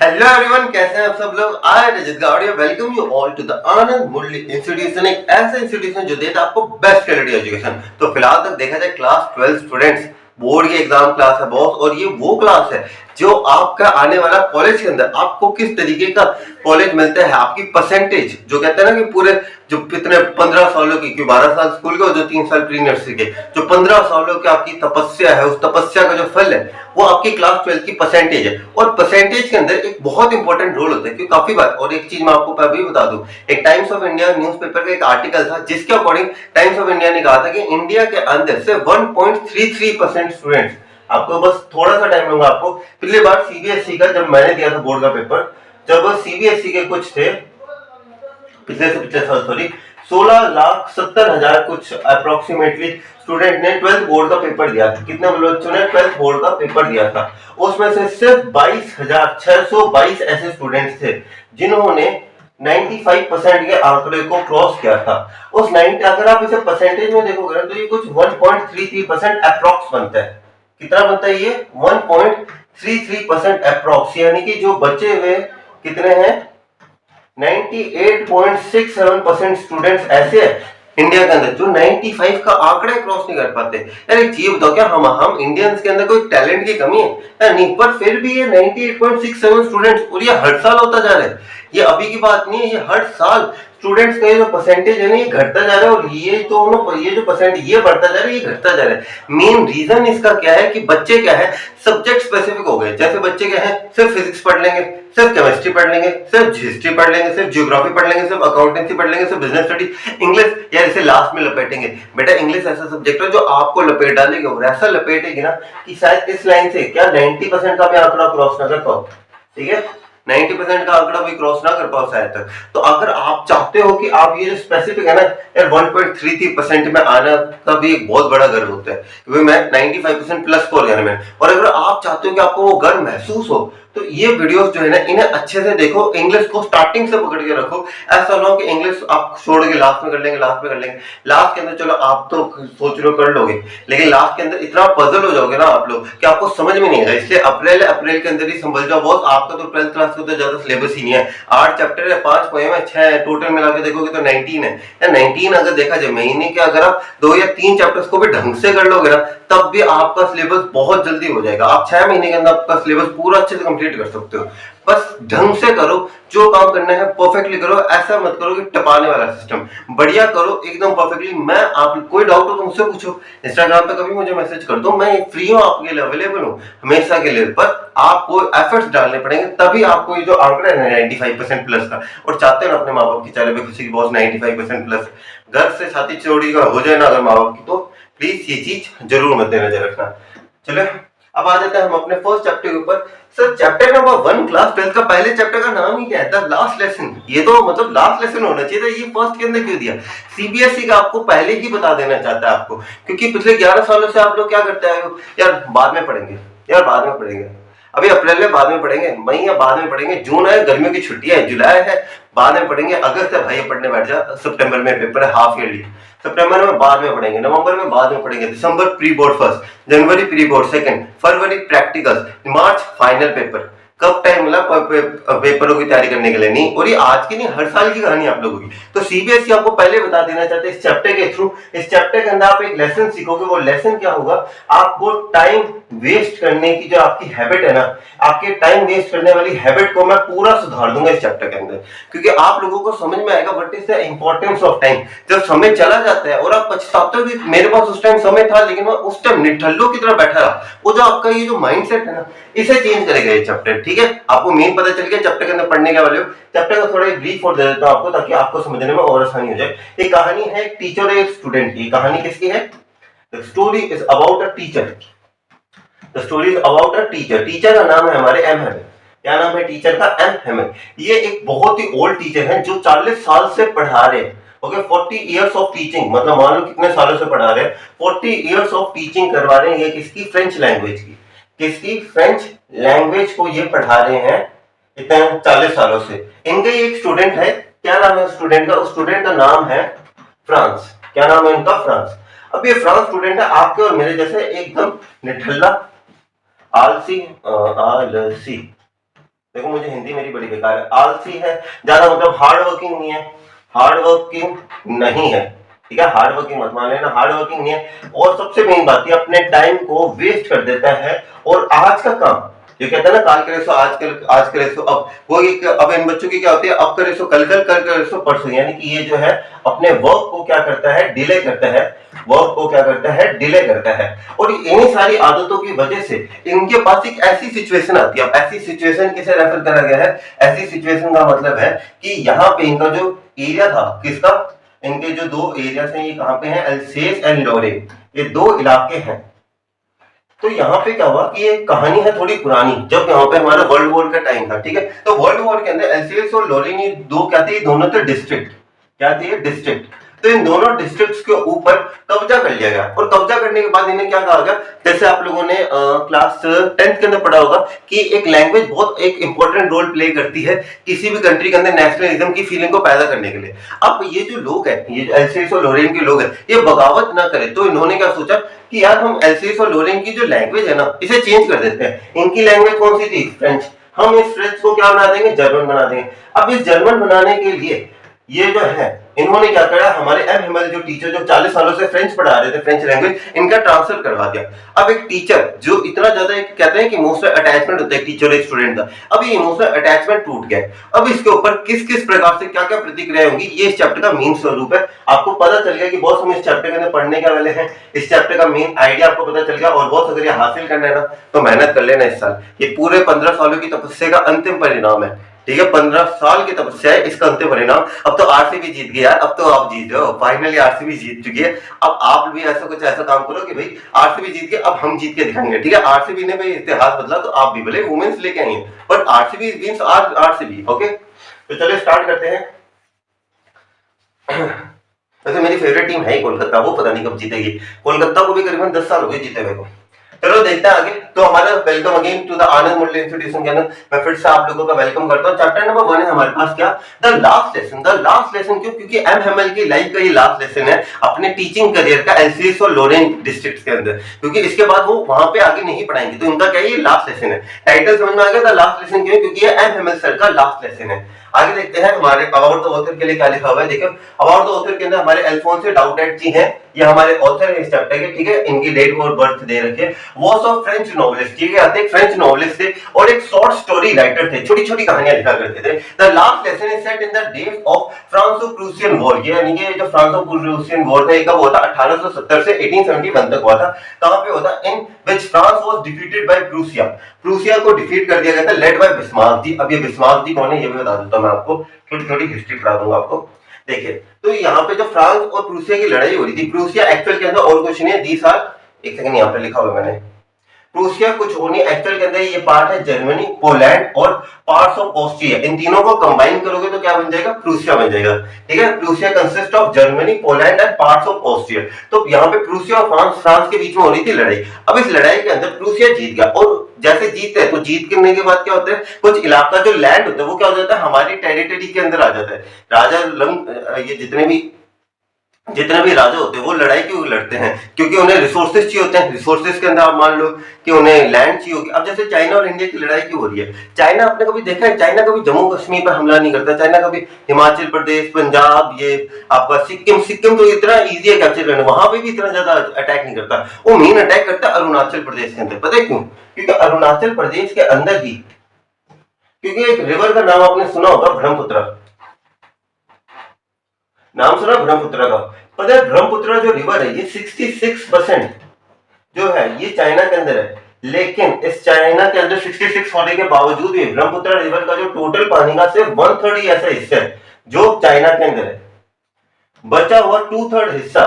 Hello everyone, कैसे हैं आप सब लोग। I Rajat Gawadia welcome you all to the Anand Murli institution, एक ऐसा इंस्टीट्यूशन जो देता है आपको बेस्ट क्वालिटी एजुकेशन। तो फिलहाल तक देखा जाए क्लास 12 स्टूडेंट्स बोर्ड की एग्जाम क्लास है बॉस, और ये वो क्लास है जो आपका आने वाला कॉलेज के अंदर आपको किस तरीके का कॉलेज मिलता है, आपकी परसेंटेज जो कहते हैं ना कि पूरे जो कितने 15 सालों की, 12 साल स्कूल के और जो 3 साल प्री नर्सरी के, जो 15 सालों की आपकी तपस्या है, उस तपस्या का जो फल है वो आपकी क्लास 12 की परसेंटेज है। और परसेंटेज के अंदर एक बहुत इंपॉर्टेंट रोल होता है, क्योंकि काफी बार, और एक चीज मैं आपको अभी बता दूं, एक टाइम्स ऑफ इंडिया न्यूज़पेपर का एक आर्टिकल था जिसके अकॉर्डिंग टाइम्स ऑफ इंडिया ने कहा था कि इंडिया के अंदर से 1.33% स्टूडेंट्स, आपको बस थोड़ा सा टाइम लूंगा आपको, पिछली बार सीबीएसई का जब मैंने दिया था बोर्ड का पेपर, जब सीबीएसई के कुछ थे पिछले साल, सॉरी 16,70,000 कुछ अप्रोक्सीमेटली स्टूडेंट ने 12th बोर्ड का पेपर दिया था। कितने बच्चों ने 12th बोर्ड का पेपर दिया था? उसमें से सिर्फ 22,622 ऐसे स्टूडेंट्स थे जिन्होंने 95% के आंकड़े को क्रॉस किया था। उस 90, अगर आप इसे परसेंटेज में देखोगे ना, तो ये कुछ 1.33% अप्रोक्स बनता है। कितना बनता है ये? 1.33% अप्रोक्स, यानी कि जो बचे हुए कितने हैं, 98.67% स्टूडेंट्स ऐसे हैं इंडिया के अंदर जो 95 का आंकड़ा क्रॉस नहीं कर पाते। यार एक चीज बताओ, क्या हम इंडियंस के अंदर कोई टैलेंट की कमी है? यार नहीं, पर फिर भी ये 98.67 स्टूडेंट्स, और ये हर साल होता जा रहा है। ये अभी की बात नहीं है, ये हर साल स्टूडेंट्स का जो परसेंटेज है ना, ये घटता जा रहा है। और ये तो ये जो परसेंटेज ये बढ़ता जा रहा है, ये घटता जा रहा है। मेन रीजन इसका क्या है कि बच्चे क्या है, सब्जेक्ट स्पेसिफिक हो गए। जैसे बच्चे क्या है, सिर्फ फिजिक्स पढ़ लेंगे, सिर्फ केमिस्ट्री पढ़ लेंगे, सिर्फ हिस्ट्री पढ़ लेंगे, सिर्फ ज्योग्राफी पढ़ लेंगे, सिर्फ अकाउंटेंसी पढ़ लेंगे, सिर्फ बिजनेस स्टडी, इंग्लिश, या इसे लास्ट में लपेटेंगे। बेटा इंग्लिश ऐसा सब्जेक्ट है जो आपको लपेट डालेगी, और ऐसा लपेटेगी ना कि शायद इस लाइन से क्या 90% का भी आंकड़ा क्रॉस ना कर पाओ। ठीक है, 90% का आंकड़ा भी क्रॉस ना कर पाओ शायद तक। तो अगर आप चाहते हो कि आप ये जो स्पेसिफिक है ना यार 1.33% में आना का भी एक बहुत बड़ा गर्व होता है, क्योंकि मैं 95% प्लस स्कोर किया मैंने। और अगर आप चाहते हो कि आपको वो गर्व महसूस हो, तो ये वीडियोस जो है ना, इन्हें अच्छे से देखो, इंग्लिश को स्टार्टिंग से पकड़ के रखो। ऐसा ना हो कि इंग्लिश आप छोड़ के लास्ट में कर लेंगे, लास्ट में कर लेंगे। लास्ट के अंदर चलो आप तो सोच रहे हो कर लोगे, लेकिन लास्ट के अंदर इतना पजल हो जाओगे ना आप लोग कि आपको समझ में नहीं आएगा। इसलिए अप्रैल के अंदर ही संभल जाओ बहुत। आपका तो 12th क्लास का तो ज्यादा सिलेबस ही नहीं है, 8 चैप्टर है, 5 पोएम है, 6 है, टोटल मिला के देखोगे तो 19 है। या 19 अगर देखा जाए महीने के, अगर आप 2 या 3 चैप्टर्स को भी ढंग से कर लोगे ना, तब भी आपका सिलेबस बहुत जल्दी हो जाएगा। आप 6 महीने के अंदर आपका सिलेबस पूरा अच्छे से कंप्लीट कर सकते हो। बस ढंग से करो, जो काम करना है परफेक्टली करो। ऐसा मत करो कि टपाने वाला सिस्टम, बढ़िया करो एकदम परफेक्टली। मैं आप कोई डाउट हो तो मुझसे पूछो, इंस्टाग्राम पे कभी मुझे मैसेज कर दो, मैं फ्री हूँ, आपके लिए अवेलेबल हूँ हमेशा के लिए। पर आपको एफर्ट्स डालने पड़ेंगे, तभी आपको ये जो आंकड़ा है 95% प्लस का, और चाहते हैं ना अपने माँ बाप की चेहरे पे खुशी की बॉस 95% प्लस, घर से छाती चौड़ी का हो जाए ना अगर माँ बाप की, तो प्लीज ये चीज जरूर मद्देनजर रखना। चलो अब आ जाते हैं हम अपने फर्स्ट चैप्टर के ऊपर। सर चैप्टर नंबर 1 क्लास 12 का पहले चैप्टर का नाम ही क्या है? The last lesson. ये तो मतलब लास्ट लेसन होना चाहिए था, ये फर्स्ट के अंदर क्यों दिया? सीबीएसई का आपको पहले ही बता देना चाहता है आपको, क्योंकि पिछले 11 सालों से आप लोग क्या करते आए हो, यार बाद में पढ़ेंगे, यार बाद में पढ़ेंगे, अभी अप्रैल में बाद में पढ़ेंगे, मई या बाद में पढ़ेंगे, जून है गर्मियों की छुट्टियां है, जुलाई है बाद में पढ़ेंगे, अगस्त है भाई पढ़ने बैठ जा, सितंबर में पेपर है हाफ ईयरली, सितंबर में बाद में पढ़ेंगे, नवंबर में बाद में पढ़ेंगे, दिसंबर प्री बोर्ड फर्स्ट, जनवरी प्री बोर्ड सेकंड, फरवरी प्रैक्टिकल्स, मार्च फाइनल पेपर। कब टाइम मिला पेपरों की तैयारी करने के लिए? नहीं। और ये आज की नहीं, हर साल की कहानी आप लोगों की। तो सीबीएसई आपको पहले बता देना चाहते हैं इस चैप्टर के थ्रू, इस चैप्टर के अंदर आप एक लेसन सीखोगे। वो लेसन क्या होगा? आपको टाइम वेस्ट करने की जो आपकी हैबिट है ना, आपके टाइम वेस्ट करने वाली हैबिट को मैं पूरा सुधार दूंगा इस चैप्टर के अंदर, क्योंकि आप लोगों को समझ में आएगा what is the importance of time. जब समय चला जाता है और आप पछताते हो कि मेरे पास उस टाइम समय था, लेकिन मैं उस टाइम निठल्लों की तरह बैठा रहा, वो जो आपका ये जो माइंडसेट है ना, इसे चेंज करेगा ये चैप्टर। ठीक है, आपको मेन पता चल गया चैप्टर के अंदर पढ़ने के वाले हो। चैप्टर का थोड़ा ब्रीफ और दे देता हूं आपको, ताकि आपको समझने में और आसानी हो जाए। एक कहानी है एक टीचर और एक स्टूडेंट की। कहानी किसकी है? The story is about a teacher. The story is about a teacher. Teacher का नाम है हमारे एम हेमन। क्या नाम है टीचर का? एम हेमन। ये एक बहुत ही ओल्ड टीचर है जो 40 साल से पढ़ा रहे हैं। ओके, 40 इयर्स ऑफ टीचिंग, मतलब मान लो कितने सालों से पढ़ा रहे हैं, 40 इयर्स ऑफ टीचिंग करवा रहे हैं। ये किसकी? फ्रेंच लैंग्वेज की। किसकी? फ्रेंच लैंग्वेज को ये पढ़ा रहे हैं इतने 40 सालों से। इनका एक स्टूडेंट है। क्या नाम है स्टूडेंट का? उस स्टूडेंट का नाम है फ्रांस। क्या नाम है इनका? फ्रांस। अब ये फ्रांस स्टूडेंट है आपके और मेरे जैसे एकदम निठल्ला, आलसी, देखो मुझे हिंदी मेरी बड़ी बेकार है। आलसी है ज्यादा मतलब हार्ड वर्किंग नहीं है, हार्ड वर्किंग नहीं है, ठीक है, हार्ड वर्किंग मत मान लेना, हार्ड वर्किंग नहीं है। और सबसे मेन बात है अपने टाइम को वेस्ट कर देता है। और आज का काम ये कहता है ना, काल करे सो आज करे सो अब, वो एक अब इन बच्चों की क्या होती है, अब करे सो कल, कल करे सो परसों, यानी कि ये जो है अपने वर्क को क्या करता है, डिले करता है, वर्क को क्या करता है, डिले करता है। और इन्हीं सारी आदतों की वजह से इनके पास एक ऐसी सिचुएशन आती है। अब ऐसी सिचुएशन किसे रेफर करा गया है, ऐसी सिचुएशन का मतलब है कि यहाँ पे इनका जो एरिया था, किसका, इनके जो दो एरियाज हैं, ये कहाँ पे हैं, अल्सेस एंड लॉरेन, ये दो इलाके हैं। तो यहाँ पे क्या हुआ कि ये कहानी है थोड़ी पुरानी, जब यहाँ पे हमारा वर्ल्ड वॉर का टाइम था, ठीक है। तो वर्ल्ड वॉर के अंदर अल्सेस और लॉरेन ये दो क्या थे, दोनों थे डिस्ट्रिक्ट, क्या थे, डिस्ट्रिक्ट। तो इन दोनों डिस्ट्रिक्ट्स के ऊपर कब्जा कर लिया गया। और कब्जा करने के बाद इन्हें क्या कहा गया, जैसे आप लोगों ने क्लास 10th के अंदर पढ़ा होगा कि एक लैंग्वेज बहुत एक इंपॉर्टेंट रोल प्ले करती है किसी भी कंट्री के अंदर नेशनलिज्म की फीलिंग को पैदा करने के लिए। अब ये जो लोग हैं, ये अल्सेस और लॉरेन के लोग हैं, ये बगावत ना करे, तो इन्होंने क्या सोचा कि यार हम अल्सेस और लॉरेन की जो लैंग्वेज है ना, इसे चेंज कर देते हैं। इनकी लैंग्वेज कौन सी थी, फ्रेंच, हम इस फ्रेंच को क्या बना देंगे, जर्मन बना देंगे। अब इस जर्मन बनाने के लिए ये जो है इन्होंने क्या करा, हमारे एम हिमल जो टीचर जो 40 सालों से फ्रेंच पढ़ा रहे थे, फ्रेंच लैंग्वेज, इनका ट्रांसफर करवा दिया। अब एक टीचर जो इतना ज्यादा कहते हैं कि इमोशनल अटैचमेंट होता है टीचर एक स्टूडेंट का, अब ये इमोशनल अटैचमेंट टूट गया। अब इसके ऊपर किस किस प्रकार से क्या क्या प्रतिक्रिया होंगी, ये इस चैप्टर का मेन स्वरूप है। आपको पता चल गया कि बहुत हम इस चैप्टर के अंदर पढ़ने के वाले हैं, इस चैप्टर का मेन आइडिया आपको पता चल गया। और बहुत अगर ये हासिल करना है ना, तो मेहनत कर लेना इस साल, ये पूरे 15 सालों की तपस्या का अंतिम परिणाम है, ठीक है। 15 साल की तपस्या है, इसका अंतिम परिणाम। अब तो आरसीबी जीत गई यार, अब तो आप जीत जाओ, फाइनली आरसीबी जीत चुकी है। अब आप भी ऐसा कुछ ऐसा काम करो कि भाई आरसीबी जीत गई, अब हम जीत के दिखाएंगे, ठीक है। आरसीबी ने भाई इतिहास बदला, तो आप भी भले वुमेन्स लेके आएंगे, but RCB means RCB, okay. तो चलिए स्टार्ट करते हैं। वैसे मेरी फेवरेट टीम है कोलकाता, वो पता नहीं कब जीतेगी, कोलकाता को भी करीबन 10 साल हो गए जीते हुए को। चलो देखते हैं आगे। तो हमारा welcome again to the Anand Mundle institution के अंदर मैं फिर से आप लोगों का वेलकम करता हूं। चैप्टर नंबर 1 है हमारे पास क्या, the last lesson. The last lesson क्यों, क्योंकि एम हेमल की लाइफ का ये लास्ट लेसन है अपने टीचिंग करियर का अल्सेस और लॉरेन डिस्ट्रिक्ट्स के अंदर, क्योंकि इसके बाद वो वहां पे आगे नहीं पढ़ाएंगे। तो इनका क्या, ये लास्ट लेसन है। टाइटल समझ में आ गया, द लास्ट लेसन क्यों, क्योंकि ये एम हेमल सर का लास्ट लेसन है। आगे देखते हैं हमारे अबाउट द ऑथर के लिए क्या लिखा हुआ है। देखो अबाउट द ऑथर के अंदर हमारे अल्फोंसो डाउडेट जी हैं, ये हमारे ऑथर है इस चैप्टर के, ठीक है। इनकी डेट और बर्थ दे रखे, वॉज ऑफ फ्रेंच नॉवेलिस्ट, ठीक है, आते एक फ्रेंच नॉवेलिस्ट थे और एक शॉर्ट स्टोरी राइटर थे, छोटी छोटी कहानियां लिखा करते थे। The last lesson is set in the days of Franco Prussian war, यानी कि जो फ्रांसो-प्रूसियन वॉर था ये कब हुआ था, 1870 से 1871 तक हुआ था। कहां पे हुआ था, in which France was defeated by Prussia, Prussia को डिफीट कर दिया गया था, लेड बाय बिस्मार्क जी। अब ये बिस्मार्क जी कौन है ये भी बता देता हूं मैं आपको, छोटी छोटी हिस्ट्री पढ़ा दूंगा आपको। देखिए तो यहाँ पे जो फ्रांस और प्रूसिया की लड़ाई हो रही थी, प्रूसिया एक्चुअल के अंदर और कुछ नहीं है, दीस आर, एक सेकंड यहाँ पे लिखा हुआ है मैंने, प्रूसिया कुछ होनी एक्चुअल के अंदर ये पार्ट है जर्मनी, पोलैंड और पार्ट्स ऑफ ऑस्ट्रिया, इन तीनों को कंबाइन करोगे तो क्या बन जाएगा, प्रूसिया बन जाएगा, ठीक है। Prussia consist of Germany, Poland and parts of Austria. तो यहाँ पे प्रूसिया और फ्रांस के बीच में हो रही थी लड़ाई। अब इस लड़ाई के अंदर प्रूसिया जीत गया, और जैसे जीतते हैं तो जीत करने के बाद क्या होता है, कुछ इलाका जो लैंड होता है वो क्या हो जाता है, हमारी टेरिटरी के अंदर आ जाता है। राजा ये जितने भी राजा होते हैं वो लड़ाई क्यों लड़ते हैं, क्योंकि उन्हें रिसोर्सेज चाहिए होते हैं। रिसोर्सेज के अंदर आप मान लो कि उन्हें लैंड चाहिए होगी। अब जैसे चाइना और इंडिया की लड़ाई क्यों हो रही है, चाइना आपने कभी देखा है, चाइना कभी जम्मू कश्मीर पर हमला नहीं करता, चाइना कभी हिमाचल प्रदेश, पंजाब, ये आपका सिक्किम तो इतना इजी है कैप्चर करना, वहां पे भी इतना ज्यादा अटैक नहीं करता। वो मेन अटैक करता है अरुणाचल प्रदेश के अंदर। पता है क्यों, क्योंकि अरुणाचल प्रदेश के अंदर ही, क्योंकि एक रिवर का नाम आपने सुना होगा ब्रह्मपुत्र, नाम सुना ब्रह्मपुत्र का। पता है ब्रह्मपुत्र जो रिवर है ये 66% जो है ये चाइना के अंदर है, लेकिन इस चाइना के अंदर 66 होने के बावजूद भी ब्रह्मपुत्र रिवर का जो टोटल पानी का सिर्फ 1/3 ही ऐसा हिस्सा है जो चाइना के अंदर है। बचा हुआ 2/3 हिस्सा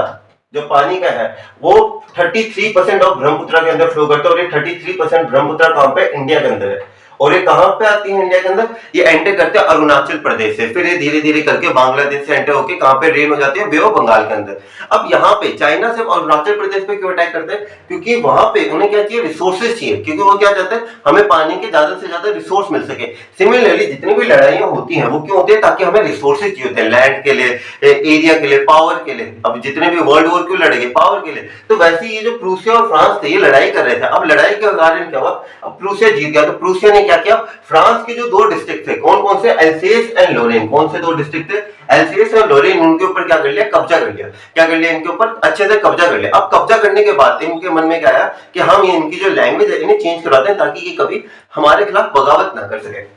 जो पानी का है वो 33% ऑफ ब्रह्मपुत्र के अंदर फ्लो करता है, और ये 33% ब्रह्मपुत्र कहां पे, इंडिया के अंदर है। और ये कहां पे आती है इंडिया के अंदर, ये एंटर करते हैं अरुणाचल प्रदेश से, फिर ये धीरे धीरे करके बांग्लादेश से एंटर होके कहां पे रेन हो जाती है, बे ऑफ बंगाल के अंदर। अब यहाँ पे चाइना से अरुणाचल प्रदेश पे क्यों अटैक करते हैं, क्योंकि वहां पे उन्हें क्या चाहिए, रिसोर्सेज चाहिए, क्योंकि वो क्या चाहते हैं, हमें पानी के ज्यादा से ज्यादा रिसोर्स मिल सके। सिमिलरली जितनी भी लड़ाइयां होती हैं वो क्यों होती है, ताकि हमें रिसोर्सेज चाहिए होते हैं, लैंड के लिए, एरिया के लिए, पावर के लिए। अब जितने भी वर्ल्ड वॉर क्यों लड़ेंगे, पावर के लिए। तो वैसे ये जो प्रूसिया और फ्रांस थे ये लड़ाई कर रहे थे। अब लड़ाई के कारण क्या हुआ, अब प्रूसिया जीत गया, तो प्रूसिया ने क्या किया, फ्रांस के जो दो डिस्ट्रिक्ट थे, कौन कौन से, एल्सेस एंड लोरेन, कौन से दो डिस्ट्रिक्ट थे, एल्सेस और लोरेन, उनके ऊपर क्या कर लिया, कब्जा कर लिया, क्या कर लिया, इनके ऊपर अच्छे से कब्जा कर लिया। अब कब्जा करने के बाद इनके मन में क्या आया कि हम ये इनकी जो लैंग्वेज है इन्हें चेंज करवाते हैं ताकि ये कभी हमारे खिलाफ बगावत ना कर सके।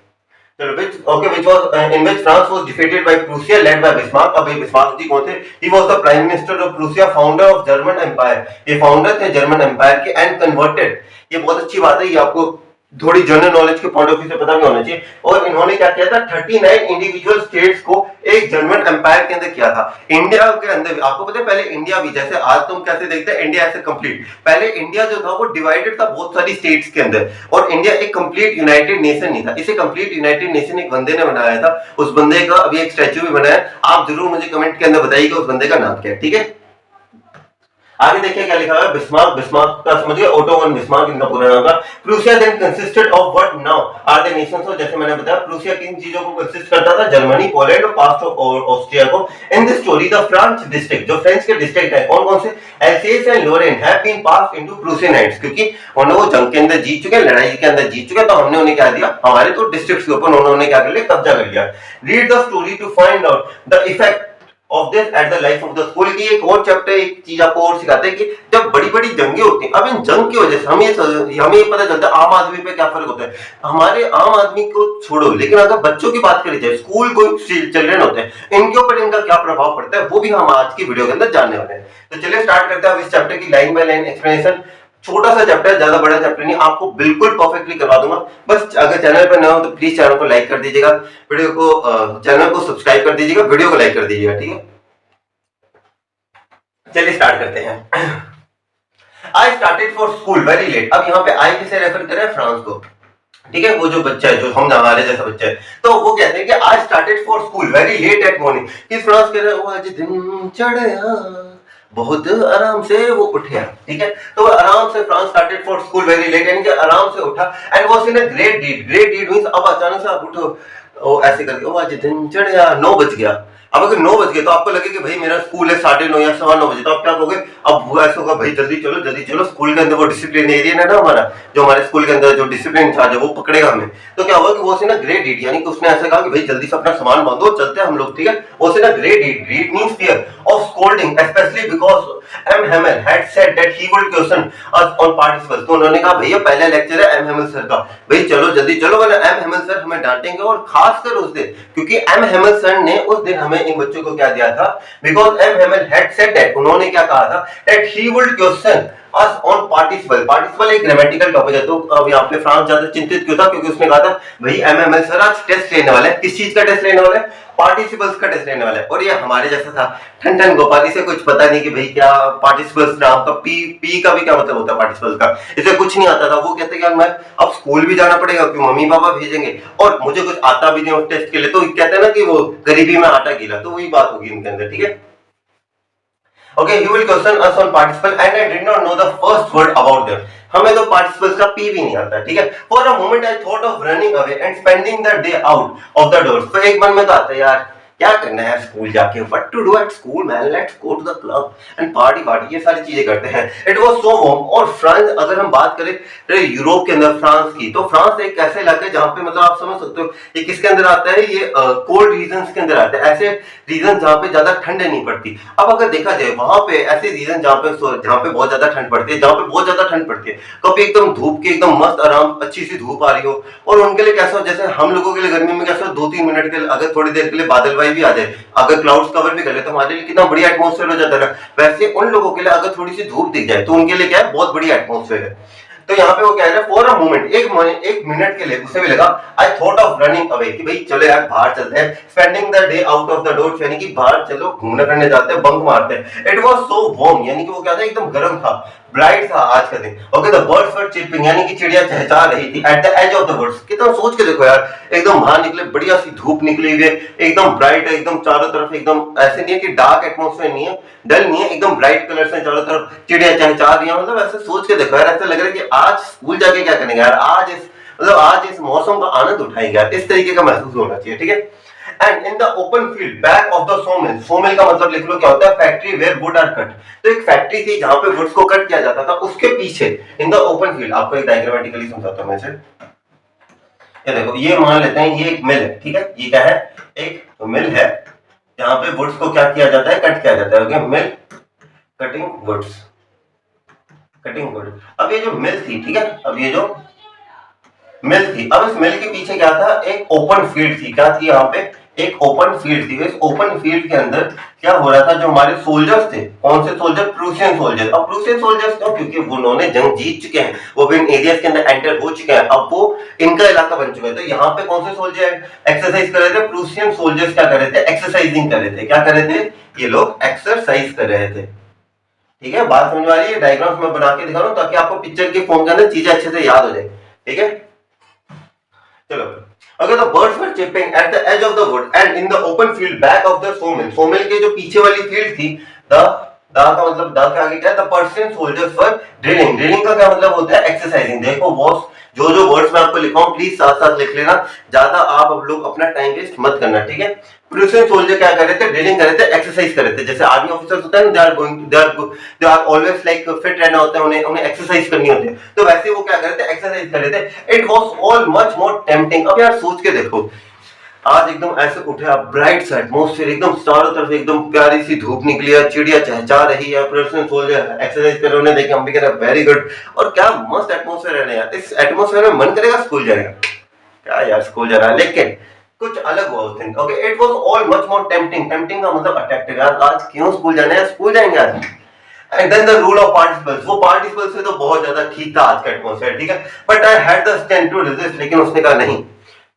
which was in which France was defeated by Prussia led by Bismarck। अब ये बिस्मार्क जी कौन थे, he was the prime minister of Prussia, founder of German empire, ये फाउंडर थे जर्मन एम्पायर के, एंड कन्वर्टेड, ये बहुत अच्छी बात है, ये आपको थोड़ी जनरल नॉलेज के पॉइंट ऑफ व्यू से पता भी होना चाहिए। और इन्होंने क्या किया था, 39 इंडिविजुअल स्टेट्स को एक जर्मन एम्पायर के अंदर किया था। इंडिया के अंदर आपको पता है पहले इंडिया भी, जैसे आज तुम कैसे देखते हैं इंडिया ऐसे कंप्लीट, पहले इंडिया जो था वो डिवाइडेड था बहुत सारी स्टेट्स के अंदर, और इंडिया एक कंप्लीट यूनाइटेड नेशन नहीं था। इसे कंप्लीट यूनाइटेड नेशन एक बंदे ने बनाया था, उस बंदे का अभी एक स्टैच्यू भी बना है, आप जरूर मुझे कमेंट के अंदर बताइएगा उस बंदे का नाम क्या है, ठीक है। आगे देखिए क्या लिखा है, बिस्मार्क, बिस्मार्क का समझिए, ओटो वन बिस्मार्क इनका पूरा नाम था। Prussia then consisted of what now are the nations of, जैसे मैंने बताया प्रूसिया किन चीजों को कंसिस्ट करता था, जर्मनी, पोलैंड और पास्ट ऑफ ऑस्ट्रिया को। In this story the French district, जो फ्रेंच के डिस्ट्रिक्ट है कौन कौन से, Alsace and Lorraine have been passed into Prussian hands, क्योंकि उन्होंने वो जंग के अंदर जीत चुके, लड़ाई के अंदर जीत चुके, तो हमने उन्हें क्या दिया, हमारे तो डिस्ट्रिक्ट्स के ऊपर उन्होंने क्या कर लिया, कब्जा कर लिया। Read the story to find out the effect of this at the life of the school की। एक और चैप्टर एक चीज आपको और सिखाते हैं कि जब बड़ी बड़ी जंगे होती हैं, अब इन जंग की वजह से हमें ये पता चलता है आम आदमी पे क्या फर्क होता है। हमारे आम आदमी को छोड़ो, लेकिन अगर बच्चों की बात करी जाए, स्कूल कोई चिल्ड्रन होते हैं, इनके ऊपर इनका क्या प्रभाव पड़ता है वो भी हम आज की वीडियो के अंदर जानने वाले हैं। तो चलिए स्टार्ट करते हैं इस चैप्टर की लाइन बाय लाइन एक्सप्लेनेशन। छोटा सा चैप्टर है, ज्यादा बड़ा चैप्टर नहीं, आपको बिल्कुल परफेक्टली करवा दूंगा। बस अगर चैनल पर नए हो तो प्लीज चैनल को लाइक कर दीजिएगा, वीडियो को चैनल को सब्सक्राइब कर दीजिएगा, वीडियो को लाइक कर दीजिएगा, ठीक है। चलिए स्टार्ट करते हैं। I started for school very late. अब यहाँ पे आई किसे रेफर कर रहे हैं, फ्रांस को, ठीक है। वो जो बच्चा है, जो हम हमारे जैसा बच्चा है, तो वो कहते हैं कि I started for school very late at morning. किस फ्रांस कह रहे हैं, वो आज दिन चढ़या बहुत आराम से वो उठा, ठीक है। तो आराम से Franz started for school very late, यानी कि आराम से उठा, and was in a great deed. Great deed means अब अचानक से आप उठो, ओ ऐसे करके, वो आज दिन चढ़या, 9 बज गया। अब अगर 9 बज गए तो आपको लगे कि भाई मेरा स्कूल है 9:30 या 9:15 बजे, तो आप क्या कहोगे, अब वो ऐसा होगा भाई जल्दी चलो। स्कूल के अंदर वो डिसिप्लिन एरिया है ना हमारा, जो हमारे स्कूल के अंदर जो डिसिप्लिन चार्ज है वो पकड़ेगा हमें। तो क्या हुआ कि वो से ना ग्रेट डीड, यानी कि उसने ऐसा कहा कि भाई जल्दी से अपना सामान बांधो, चलते हैं हम लोग, ठीक है। वो से ना great deed, deed means fear of scolding, specially because M Hamel had said that he would question us on participles. तो उन्होंने कहा भैया पहला लेक्चर है एम हेमल सर का, भाई चलो जल्दी चलो, वरना एम हेमल सर हमें डांटेंगे। और खासकर उस दिन, क्योंकि एम हेमल सर ने उस दिन हमें इन बच्चों को क्या दिया था, because M Hamel had said that, उन्होंने क्या कहा था, that he would question us on participle. Participle एक ग्रामेटिकल टॉपिक है। तो अब यहाँ पे फ्रांस ज्यादा चिंतित क्यों था, क्योंकि उसने कहा था भाई एमएमएल सर आज टेस्ट लेने वाला है। किस चीज का टेस्ट लेने वाला है, पार्टिसिपल्स का टेस्ट लेने वाला है। और ये हमारे जैसा था ठन गोपाली से कुछ पता नहीं कि भाई क्या पार्टिसिपल्स नाम का पी का भी क्या मतलब होता है पार्टिसिपल्स का, इसे कुछ नहीं आता था। वो कहते कि मैं अब स्कूल भी जाना पड़ेगा क्योंकि मम्मी पापा भेजेंगे और मुझे कुछ आता भी नहीं उस टेस्ट के लिए। तो कहते हैं ना कि वो गरीबी में आटा गीला, तो वही बात होगी इनके अंदर, ठीक है। Okay, he will question us on participle and I did not know the first word about them. हमें तो participles का P भी नहीं आता, ठीक है। For a moment I thought of running away and spending the day out of the doors. तो एक मन में तो आता है यार क्या करना है स्कूल जाके, what to do at school man, let's go to the club and party, ये सारी चीजें करते हैं। It was so warm। और फ्रांस, अगर हम बात करें यूरोप के अंदर फ्रांस की, तो फ्रांस एक ऐसे इलाका है जहाँ पे मतलब आप समझ सकते हो ये किसके अंदर आता है, ये कोल्ड रीजन्स के अंदर आता है, ऐसे रीजन जहाँ पे ज्यादा ठंड नहीं पड़ती। अब अगर देखा जाए वहां पे ऐसे रीजन जहाँ पे बहुत ज्यादा ठंड पड़ती है, जहाँ पे बहुत ज्यादा ठंड पड़ती है, कभी एकदम धूप की एकदम मस्त आराम अच्छी सी धूप आ रही हो, और उनके लिए कैसा हो, जैसे हम लोगों के लिए गर्मी में कैसा 2-3 मिनट के लिए अगर थोड़ी देर के लिए बादल भी आ जाए, अगर क्लाउड्स कवर भी कर ले तो हमारे लिए कितना बढ़िया एटमॉस्फेयर हो जाता है। वैसे उन लोगों के लिए अगर थोड़ी सी धूप दिख जाए तो उनके लिए क्या है, बहुत बढ़िया एटमॉस्फेयर है। तो यहाँ पे वो कह रहा है फॉर अ मोमेंट, एक मिनट के लिए उसे भी लगा, I thought of running away, कि भाई चलो यार बाहर चलते हैं, spending the day out of the door, यानी कि बाहर चलो घूमने फिरने जाते हैं, बंक मारते हैं। इट वाज सो वार्म, यानी कि वो क्या था, एकदम गर्म था, ब्राइट था आज का दिन। Okay, the birds were chirping, यानी कि चिड़िया चहचहा रही थी at the edge of the woods. कितना सोच के देखो यार, एकदम बाहर निकले, बढ़िया सी धूप निकली हुई है, एकदम ब्राइट है, एकदम चारों तरफ एकदम ऐसे नहीं है कि डार्क एटमॉस्फेयर नहीं है, डल नहीं है, एकदम ब्राइट कलर से चारों तरफ चिड़िया चहचहा रही है। मतलब ऐसे सोच के देखो यार, ऐसा लग रहा है कि आज स्कूल जाके क्या करेंगे यार, आज इस मौसम का आनंद उठाएंगे यार, इस तरीके का महसूस होना चाहिए, ठीक है। And in the open field back of the sawmill, sawmill का मतलब लिख लो क्या होता है, factory where wood are cut. तो एक फैक्ट्री थी जहां पे वुड्स को कट किया जाता था, उसके पीछे इन द ओपन फील्ड, आपको एक डायग्रामेटिकली समझाता हूं मैं इसे। ये देखो, ये मान लेते हैं ये एक मिल है, ठीक है, ये क्या है, एक मिल है जहां पे वुड्स को क्या किया जाता है, कट किया जाता है। Okay, mill cutting woods, cutting wood. अब ये जो मिल थी, ठीक है, अब ये जो मिल थी, अब इस मिल के पीछे क्या था, एक ओपन फील्ड थी। क्या थी यहाँ पे, एक ओपन फील्ड थी। इस ओपन फील्ड के अंदर क्या हो रहा था, जो हमारे सोल्जर्स थे, कौन से सोल्जर, प्रूसियन सोल्जर। अब प्रूसियन सोल्जर्स क्यों, क्योंकि उन्होंने जंग जीत चुके हैं, वो भी इन एरियाज के अंदर एंटर हो चुके हैं, अब वो इनका इलाका बन चुका है। तो यहाँ पे कौन से सोल्जर एक्सरसाइज कर रहे थे, प्रूसियन सोल्जर्स क्या कर रहे थे, एक्सरसाइजिंग कर रहे थे। क्या कर रहे थे, ये लोग एक्सरसाइज कर रहे थे। ठीक है, बात समझ में आ रही है। डायग्राम्स मैं बना के दिखा रहा हूँ ताकि आपको पिक्चर के फॉर्म के अंदर चीजें अच्छे से याद हो जाए। ठीक है, चलो। अगर the birds were chipping at the edge of the wood and in the open field back of the sawmill, sawmill के जो पीछे वाली फील्ड थी, द का मतलब द के आगे क्या है, the person soldiers were drilling. Drilling का क्या मतलब होता है, एक्सरसाइजिंग। देखो बॉस, जो वर्ड्स मैं आपको लिखा हूं प्लीज साथ साथ लिख लेना, ज्यादा आप अब लोग अपना टाइम वेस्ट मत करना। ठीक है, प्रूसियन सोल्जर क्या कर रहे थे, ड्रिलिंग कर रहे थे, एक्सरसाइज कर रहे थे। जैसे आर्मी ऑफिसर्स होता है ना, they are always like fit रहना होता है, उन्हें एक्सरसाइज करनी होती है। तो वैसे वो क्या कर रहे थे, एक्सरसाइज कर रहे थे। It was all much more tempting. अब यार सोच के देखो, आज एकदम ऐसे उठे आप, ब्राइट सा एटमॉस्फेयर, एकदम चारों तरफ एकदम प्यारी सी धूप निकली है, चिड़िया चहचहा रही है, पर्सन सोल्जर एक्सरसाइज कर रहे हैं, देखे हम भी कह रहे हैं वेरी गुड, और क्या मस्त एटमॉस्फेयर है यार। इस एटमॉस्फेयर में मन करेगा स्कूल जाने का, क्या यार स्कूल जा रहा है। लेकिन कुछ अलग हुआ उस दिन। Okay, it was all much more tempting. Tempting का मतलब अट्रैक्टिव। यार आज क्यों स्कूल जाना है, स्कूल जाएंगे आज। And then the rule of participles, वो पार्टिसिपल्स से तो बहुत ज्यादा ठीक था आज का एटमॉस्फेयर। ठीक है, but I had the strength to resist. लेकिन उसने कहा नहीं,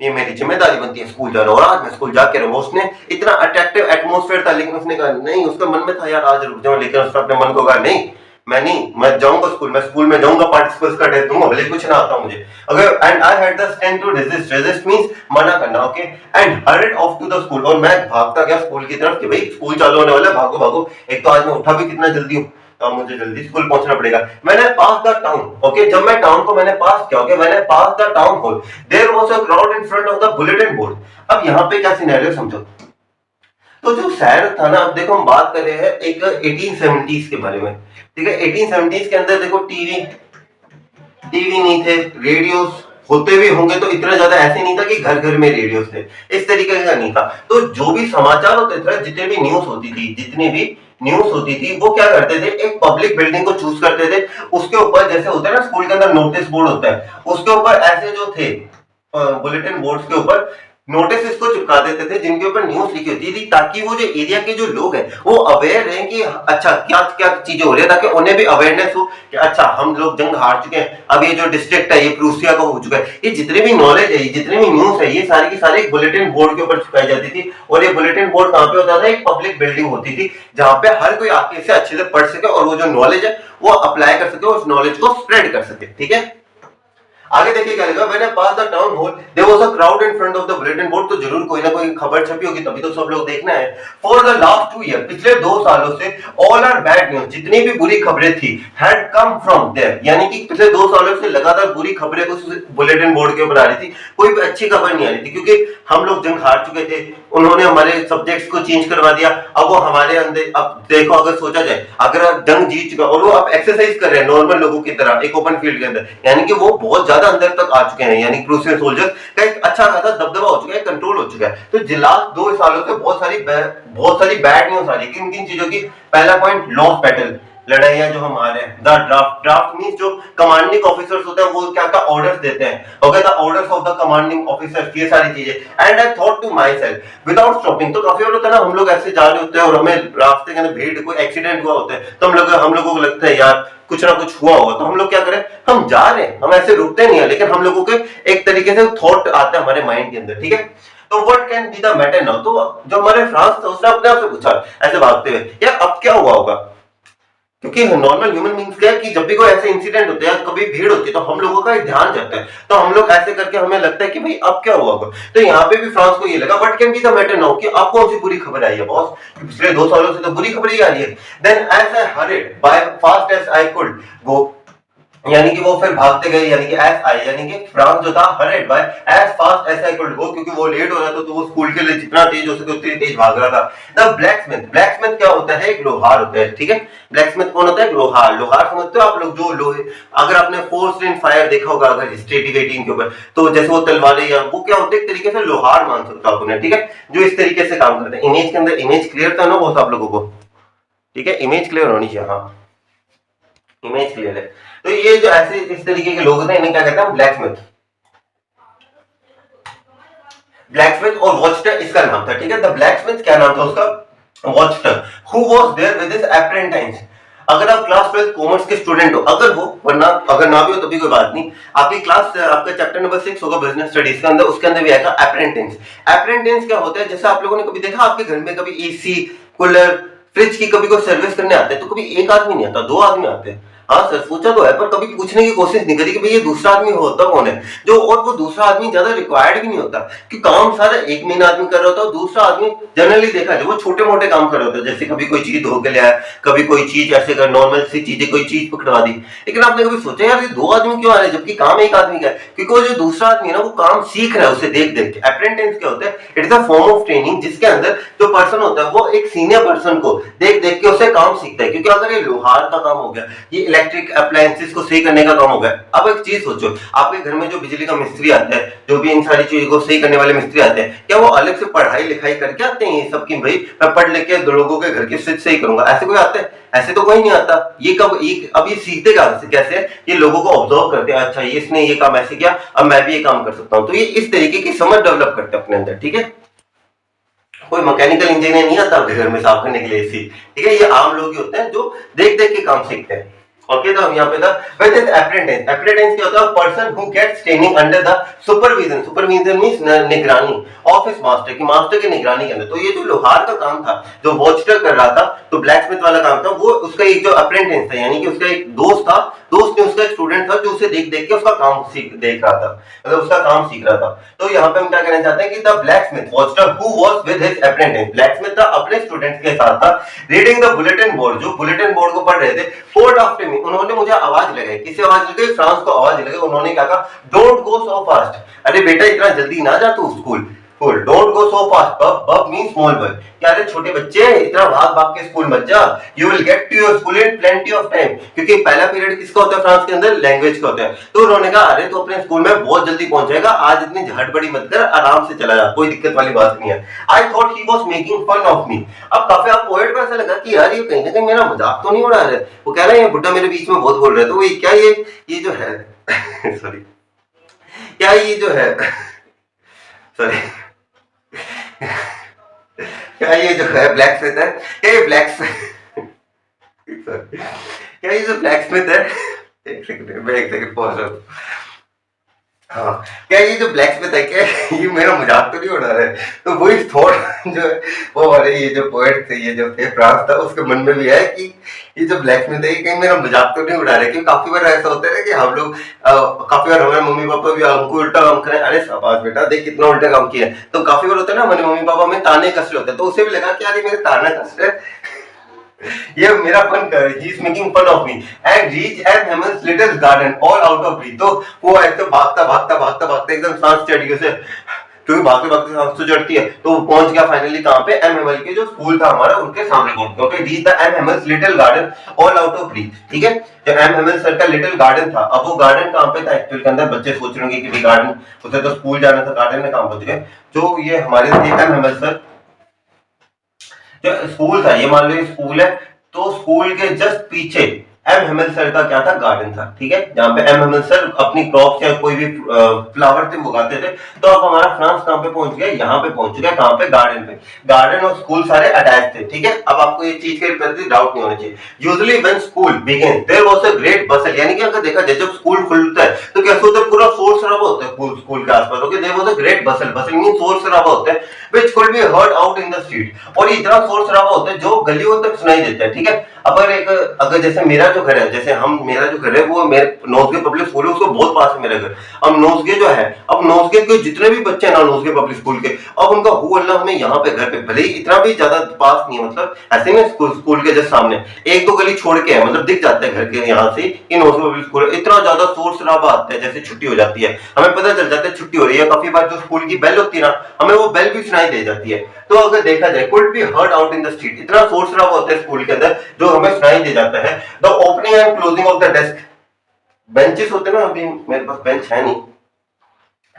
ये मेरी जिम्मेदारी बनती है स्कूल जाना, और आज मैं स्कूल जाके रहूंगा। उसने इतना अट्रैक्टिव एटमॉस्फेयर था, लेकिन उसने कहा नहीं, उसका मन में था यार आज रुक जाऊं, लेकिन उसने अपने मन को कहा नहीं, मैं जाऊंगा स्कूल, मैं स्कूल में जाऊंगा, पार्टिसिपल्स का टेस्ट दूंगा, भले कुछ ना आता मुझे। अगर and I had the strength to resist, resist means मना करना। Okay, and hurried off to the school, और मैं भागता गया स्कूल की तरफ कि भाई स्कूल चालू होने वाला है, भागो भागो। एक तो आज मैं उठा भी कितना जल्दी हूं, तो मुझे जल्दी स्कूल पहुंचना पड़ेगा। मैंने पास द टाउन। ओके, जब मैं टाउन को मैंने पास किया, ओके, मैंने pass the town hall, there was a crowd in front of the bulletin board. अब यहाँ पे क्या सिनेरियो समझो, तो जो शहर था ना, अब देखो हम बात कर रहे हैं एक 1870s के बारे में। ठीक है, 1870s के अंदर देखो टीवी नहीं थे, रेडियोस होते भी होंगे तो इतना ज्यादा ऐसे नहीं था कि घर घर में रेडियोस थे, इस तरीके का नहीं था। तो जो भी समाचार होते थे, जितने भी न्यूज होती थी, जितनी भी न्यूज होती थी, वो क्या करते थे, एक पब्लिक बिल्डिंग को चूज करते थे, उसके ऊपर जैसे होता है ना स्कूल के अंदर नोटिस बोर्ड होता है, उसके ऊपर ऐसे जो थे बुलेटिन बोर्ड्स के ऊपर नोटिस इसको चिपका देते थे जिनके ऊपर न्यूज लिखी होती थी, ताकि वो जो एरिया के जो लोग हैं वो अवेयर रहे कि अच्छा क्या क्या चीजें हो रही है, ताकि उन्हें भी अवेयरनेस हो कि अच्छा हम लोग जंग हार चुके हैं, अब ये जो डिस्ट्रिक्ट है ये प्रूसिया का हो चुका है। ये जितनी भी नॉलेज है, जितनी भी न्यूज है, ये सारी की सारी एक बुलेटिन बोर्ड के ऊपर चिपकाई जाती थी। और ये बुलेटिन बोर्ड कहाँ पे होता था, एक पब्लिक बिल्डिंग होती थी जहां पे हर कोई आके इसे अच्छे से पढ़ सके और वो जो नॉलेज है वो अप्लाई कर सके, उस नॉलेज को स्प्रेड कर सके। ठीक है, आगे देखिए क्या लिखा, when I pass the town hall there was a crowd in front of the bulletin board. तो जरूर कोई ना कोई खबर छपी होगी, तभी तो सब लोग देखना है। फॉर द लास्ट 2 ईयर, पिछले 2 सालों से ऑल आर बैड न्यूज, जितनी भी बुरी खबरें थी, हैड कम फ्रॉम देयर, यानी कि पिछले 2 सालों से लगातार बुरी खबरें उस बुलेटिन बोर्ड के ऊपर आ रही थी, कोई भी अच्छी खबर नहीं आ रही थी, क्योंकि हम लोग जंग हार चुके थे, उन्होंने हमारे सब्जेक्ट्स को चेंज करवा दिया। अब वो हमारे अंदर, अब देखो अगर सोचा जाए, अगर जंग जीत चुका और वो अब एक्सरसाइज कर रहे हैं नॉर्मल लोगों की तरह एक ओपन फील्ड के अंदर, यानी कि वो बहुत ज्यादा अंदर तक आ चुके हैं, यानी प्रूसियन सोल्जर्स का एक अच्छा खासा दबदबा हो चुका है, कंट्रोल हो चुका है। तो लास्ट 2 सालों से बहुत सारी बैड न्यूज आ रही है। किन किन चीजों की, पहला पॉइंट लॉस बैटल, लड़ाइयां जो हमारे, द ड्राफ्ट मींस जो कमांडिंग ऑफिसर्स होते हैं वो क्या क्या ऑर्डर्स देते हैं, okay, the orders of the commanding officers, ये सारी चीजें। And I thought to myself without stopping, तो काफी बार होता है ना, हम लोग ऐसे जा रहे होते हैं और हमें रास्ते के अंदर भीड़, कोई एक्सीडेंट हुआ होता है, तो हम लोगों को लगता है यार कुछ ना कुछ हुआ होगा, तो हम लोग क्या करें, हम जा रहे हैं, हम ऐसे रुकते नहीं है, लेकिन हम लोगों के एक तरीके से थॉट आता है हमारे माइंड के अंदर। ठीक है, तो what can be the matter now, तो जो हमारे फ्रांस था उसने अपने आप से पूछा ऐसे भागते हुए, यार अब क्या हुआ होगा, क्योंकि नॉर्मल ह्यूमन बींग्स क्या है कि जब भी कोई ऐसे इंसिडेंट होते हैं, कभी भीड़ होती है, तो हम लोगों का एक ध्यान जाता है, तो हम लोग ऐसे करके हमें लगता है कि भाई अब क्या हुआ होगा। तो यहाँ पे भी फ्रांस को ये लगा, what can be the matter now, कि अब कौन सी बुरी खबर आई है बॉस, पिछले 2 सालों से तो बुरी खबर ही आ रही है। Then as I hurried by fast as I could go यानी कि वो फिर भागते गए, यानी कि एस आई, यानी कि फ्रांस जो था hurried by as fast as I could go, क्योंकि वो लेट हो रहा था तो वो स्कूल के लिए जितना तेज हो सके उतनी तेज भाग रहा था। द ब्लैकस्मिथ, ब्लैकस्मिथ क्या होता है? एक लोहार होता है, ठीक है। ब्लैकस्मिथ कौन होता है? लोहार। लोहार समझते हो आप लोग, जो लोहे, अगर आपने फोर्स इन फायर देखा होगा अगर हिस्ट्री 18 के ऊपर, तो जैसे वो तलवारें या वो क्या होते हैं, एक तरीके से लोहार मान सकते हो आप उन्हें, ठीक है, जो इस तरीके से काम करते हैं। इमेज के अंदर, इमेज क्लियर था ना वो आप लोगों को? ठीक है, इमेज क्लियर होनी चाहिए, हाँ इमेज क्लियर है। तो ये जो ऐसे इस तरीके के लोग हैं इन्हें क्या कहते हैं? ब्लैकस्मिथ। ब्लैकस्मिथ और वॉचटर इसका नाम था, ठीक है। द ब्लैकस्मिथ क्या नाम था उसका? Wachter. Who was there with his apprentice. अगर आप क्लास 12 कॉमर्स के स्टूडेंट हो, अगर हो, वरना अगर ना भी हो तो भी कोई बात नहीं, आपकी क्लास, आपका चैप्टर नंबर 6 होगा बिजनेस स्टडीज के अंदर, उसके अंदर भी आएगा अप्रेंटिस। अप्रेंटिस क्या होता है? जैसे आप लोगों ने कभी देखा आपके घर में कभी एसी, कूलर, फ्रिज की कभी कोई सर्विस करने आते हैं तो कभी एक आदमी नहीं आता, दो आदमी आते हैं। हाँ सर, पूछा तो है पर कभी पूछने की कोशिश नहीं करी कि भाई ये दूसरा आदमी होता कौन है जो, और वो दूसरा आदमी ज्यादा रिक्वायर्ड भी नहीं होता कि काम सारा एक मेन आदमी कर रहा होता है, दूसरा आदमी जनरली देखा जाए वो छोटे मोटे काम कर रहा होता है, जैसे कभी कोई चीज धो के ले आया, कभी कोई चीज ऐसे कर नॉर्मल सी चीजें कोई चीज पकड़वा दी। लेकिन आपने कभी सोचा यार ये दो आदमी क्यों आ रहे हैं जबकि काम एक आदमी का है? क्योंकि वो जो दूसरा आदमी है ना वो काम सीख रहा है उसे देख देख के। अप्रेंटिस क्या होता है? It is a form of training जिसके अंदर जो पर्सन होता है वो एक सीनियर पर्सन को देख देख के उसे काम सीखता है। क्योंकि अगर ये लोहार का काम हो गया, ये इलेक्ट्रिक अप्लायंसेस को सही करने का काम हो गया, अब एक चीज सोचो, आपके घर में जो बिजली का मिस्त्री आता है, जो भी इन सारी चीजों को सही करने वाले मिस्त्री आते हैं, क्या वो अलग से पढ़ाई लिखाई करके आते हैं ये सब की भाई मैं पढ़ लिख के लोगों के घर की स्विच सही करूंगा? ऐसे कोई आता है? ऐसे तो कोई नहीं आता। ये कब अब ये सीखते कैसे? ये लोगों को ऑब्जर्व करते हैं, अच्छा ये इसने ये काम ऐसे किया, अब मैं भी ये काम कर सकता हूँ, तो ये इस तरीके की समझ डेवलप करते हैं अपने अंदर, ठीक है। कोई मैकेनिकल इंजीनियर नहीं आता आपके घर में साफ करने के लिए एसी, ठीक है, ये आम लोग ही होते हैं जो देख देख के काम सीखते हैं। ओके, तो हम यहाँ पे था व्हिच इज अप्रेंटिस। अप्रेंटिस क्या होता है? Person who gets training under the supervision, supervision means निगरानी ऑफ हिज मास्टर, की मास्टर की निगरानी के अंदर। तो ये जो लोहार का काम था, जो वॉचटर कर रहा था, तो ब्लैकस्मिथ वाला काम था, वो उसका एक जो अप्रेंटिस था, यानी कि उसका एक दोस्त था, दोस्त ने उसका एक स्टूडेंट था जो उसे देख देख के उसका काम देख रहा था, मतलब उसका काम सीख रहा था। तो यहाँ पे हम क्या कहना चाहते हैं कि the blacksmith Wachter who was with his apprentice, blacksmith था अपने स्टूडेंट के साथ था, रीडिंग द बुलेटिन बोर्ड, जो बुलेटिन बोर्ड को पढ़ रहे थे। कोड आफ्टर मी, उन्होंने मुझे आवाज लगाई। किसे आवाज लगाई? फ्रांस को आवाज लगाई। उन्होंने क्या कहा? डोंट गो सो फास्ट, अरे बेटा इतना जल्दी ना जा तू school. Don't go so fast, बब मींस स्मॉल बॉय, क्या रे छोटे बच्चे इतना भाग भाग के स्कूल मत जा, you will get to your school in plenty of time. क्योंकि पहला पीरियड किसका होता है फ्रांस के अंदर? लैंग्वेज का होता है। तो उन्होंने कहा अरे तो अपने स्कूल में बहुत जल्दी पहुंच जाएगा, आज इतनी झड़बड़ी मत कर, आराम से चला जा, कोई दिक्कत वाली बात नहीं है। I thought he was making fun of me. अब काफी आप पोएट को ऐसा लगा कि यार ये कहीं ना कहीं मेरा मजाक तो नहीं उड़ा रहा है। वो कह रहा है ये बुड्ढा मेरे बीच में बहुत बोल रहा है, तो वो क्या ये जो है सॉरी, क्या ये जो है सॉरी क्या ये जो है ब्लैकस्मिथ है, क्या ये ब्लैकस्मिथ क्या ये जो ब्लैकस्मिथ है, एक सेकंड पॉज रहा हूं। हाँ, क्या ये जो ब्लैकस्मिथ है क्या ये मेरा मजाक तो नहीं उड़ा रहा है? तो वही थॉट जो है वो हमारे ये जो पोएट थे, ये जो थे फ्रांस था, उसके मन में भी है कि ये जो ब्लैकस्मिथ है कहीं मेरा मजाक तो नहीं उड़ा रहे। क्योंकि काफी बार ऐसा होता है कि हम लोग काफी बार हमारे मम्मी पापा भी हमको उल्टा काम करें, अरे शाबाश बेटा देख कितना उल्टा काम किया है, तो काफी बार होता है ना हमारे मम्मी पापा में ताने कस रहे होते हैं, तो उसे भी लगा कि यार मेरे ताना कस रहे ये मेरा फन कर, he is making fun of me and reach at Hamel's little garden all out of breath. तो वो ऐसे भागता एकदम सांस चढ़ गई उसे, क्योंकि भागते भागते सांस तो चढ़ती है, तो वो पहुंच गया फाइनली कहां पे? एमएमएल के जो स्कूल था हमारा उनके सामने पहुंच गया। Okay, reach the MML little garden all out of breathe, ठीक है। जो एमएमएल सर का लिटिल गार्डन था, अब वो गार्डन कहां पे था एक्चुअली के अंदर? बच्चे सोच रहे होंगे कि गार्डन, उसे तो स्कूल जाना था, गार्डन में कहां पहुंच गए? जो ये हमारे एमएमएल सर जो स्कूल था, ये मान लो स्कूल है, तो स्कूल के जस्ट पीछे एम हेमल सर का क्या था? गार्डन था, ठीक है, जहाँ पे एम हेमल सर अपनी क्रॉप्स या कोई भी फ्लावर थे उगाते थे। तो अब हमारा फ्रांस कहाँ पे पहुंच गया? यहाँ पे पहुंच गया, कहाँ पे? गार्डन पे। गार्डन और स्कूल सारे अटैच थे, ठीक है। अब आपको ये चीज के प्रति डाउट नहीं होना चाहिए। Usually when school begin there was a great bustle, यानी कि अगर देखा जाए जब स्कूल खुलता है तो कैसे होता है? पूरा शोर शराबा होता है स्कूल के आसपास। Okay, there was a great bustle, bustle mean शोर शराबा होता है, which could be heard out in the street. और इतना शोर शराबा होता है जो गलियों तक सुनाई देता है, ठीक है। अगर जैसे मेरा जो घर है, जैसे हम मेरा जो घर है वो मेरे नोसगे पब्लिक स्कूल है, उसको बहुत पास है मेरा घर। अब नोसगे जो है, अब नोसगे के जितने भी बच्चे हैं ना नोसगे पब्लिक स्कूल के, अब उनका हु अल्लाह हमें यहाँ पे घर पे, भले ही इतना भी ज्यादा पास नहीं है, मतलब ऐसे नहीं, स्कूल के जस्ट सामने एक दो गली छोड़ के है, मतलब दिख जाता है घर के यहाँ से कि नोसगे पब्लिक स्कूल है। इतना ज्यादा शोर शराबा आता है, जैसे छुट्टी हो जाती है हमें पता चल जाता है छुट्टी हो रही है। काफी बार जो स्कूल की बेल होती है ना, हमें वो बेल भी सुनाई दे जाती है। तो अगर देखा जाए, could be heard out in the street, इतना शोर शराबा होता है स्कूल के अंदर जो हमें सुनाई दे जाता है। The opening and closing of the desk, benches होते हैं ना, अभी मेरे पास बेंच है नहीं,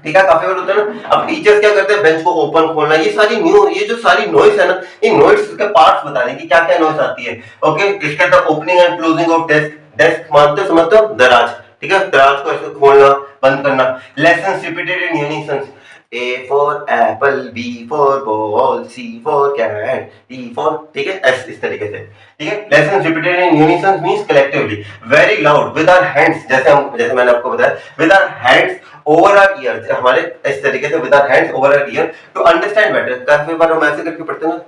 ठीक है, काफी बार होता है ना, अब टीचर्स क्या करते हैं, बेंच को ओपन खोलना, ये सारी ये जो सारी नॉइस है ना, इन नॉइस के पार्ट्स बताने की क्या क्या नॉइस आती है। ओके, इसके अंदर opening and closing of desk, desk मानते हो समझते हो, दराज, ठीक है, दराज को ऐसे खोलना बंद करना। Lessons repeated in unison, A for apple, B for ball, C for cat, D for, ठीक है, S इस तरीके से, ठीक है। Lessons repeated in unison means collectively, very loud with our hands, जैसे मैंने आपको बताया, with our hands over our ear, हमारे इस तरीके से with our hands over our ear to understand better. काफी बार हम ऐसे करके पढ़ते हैं ना,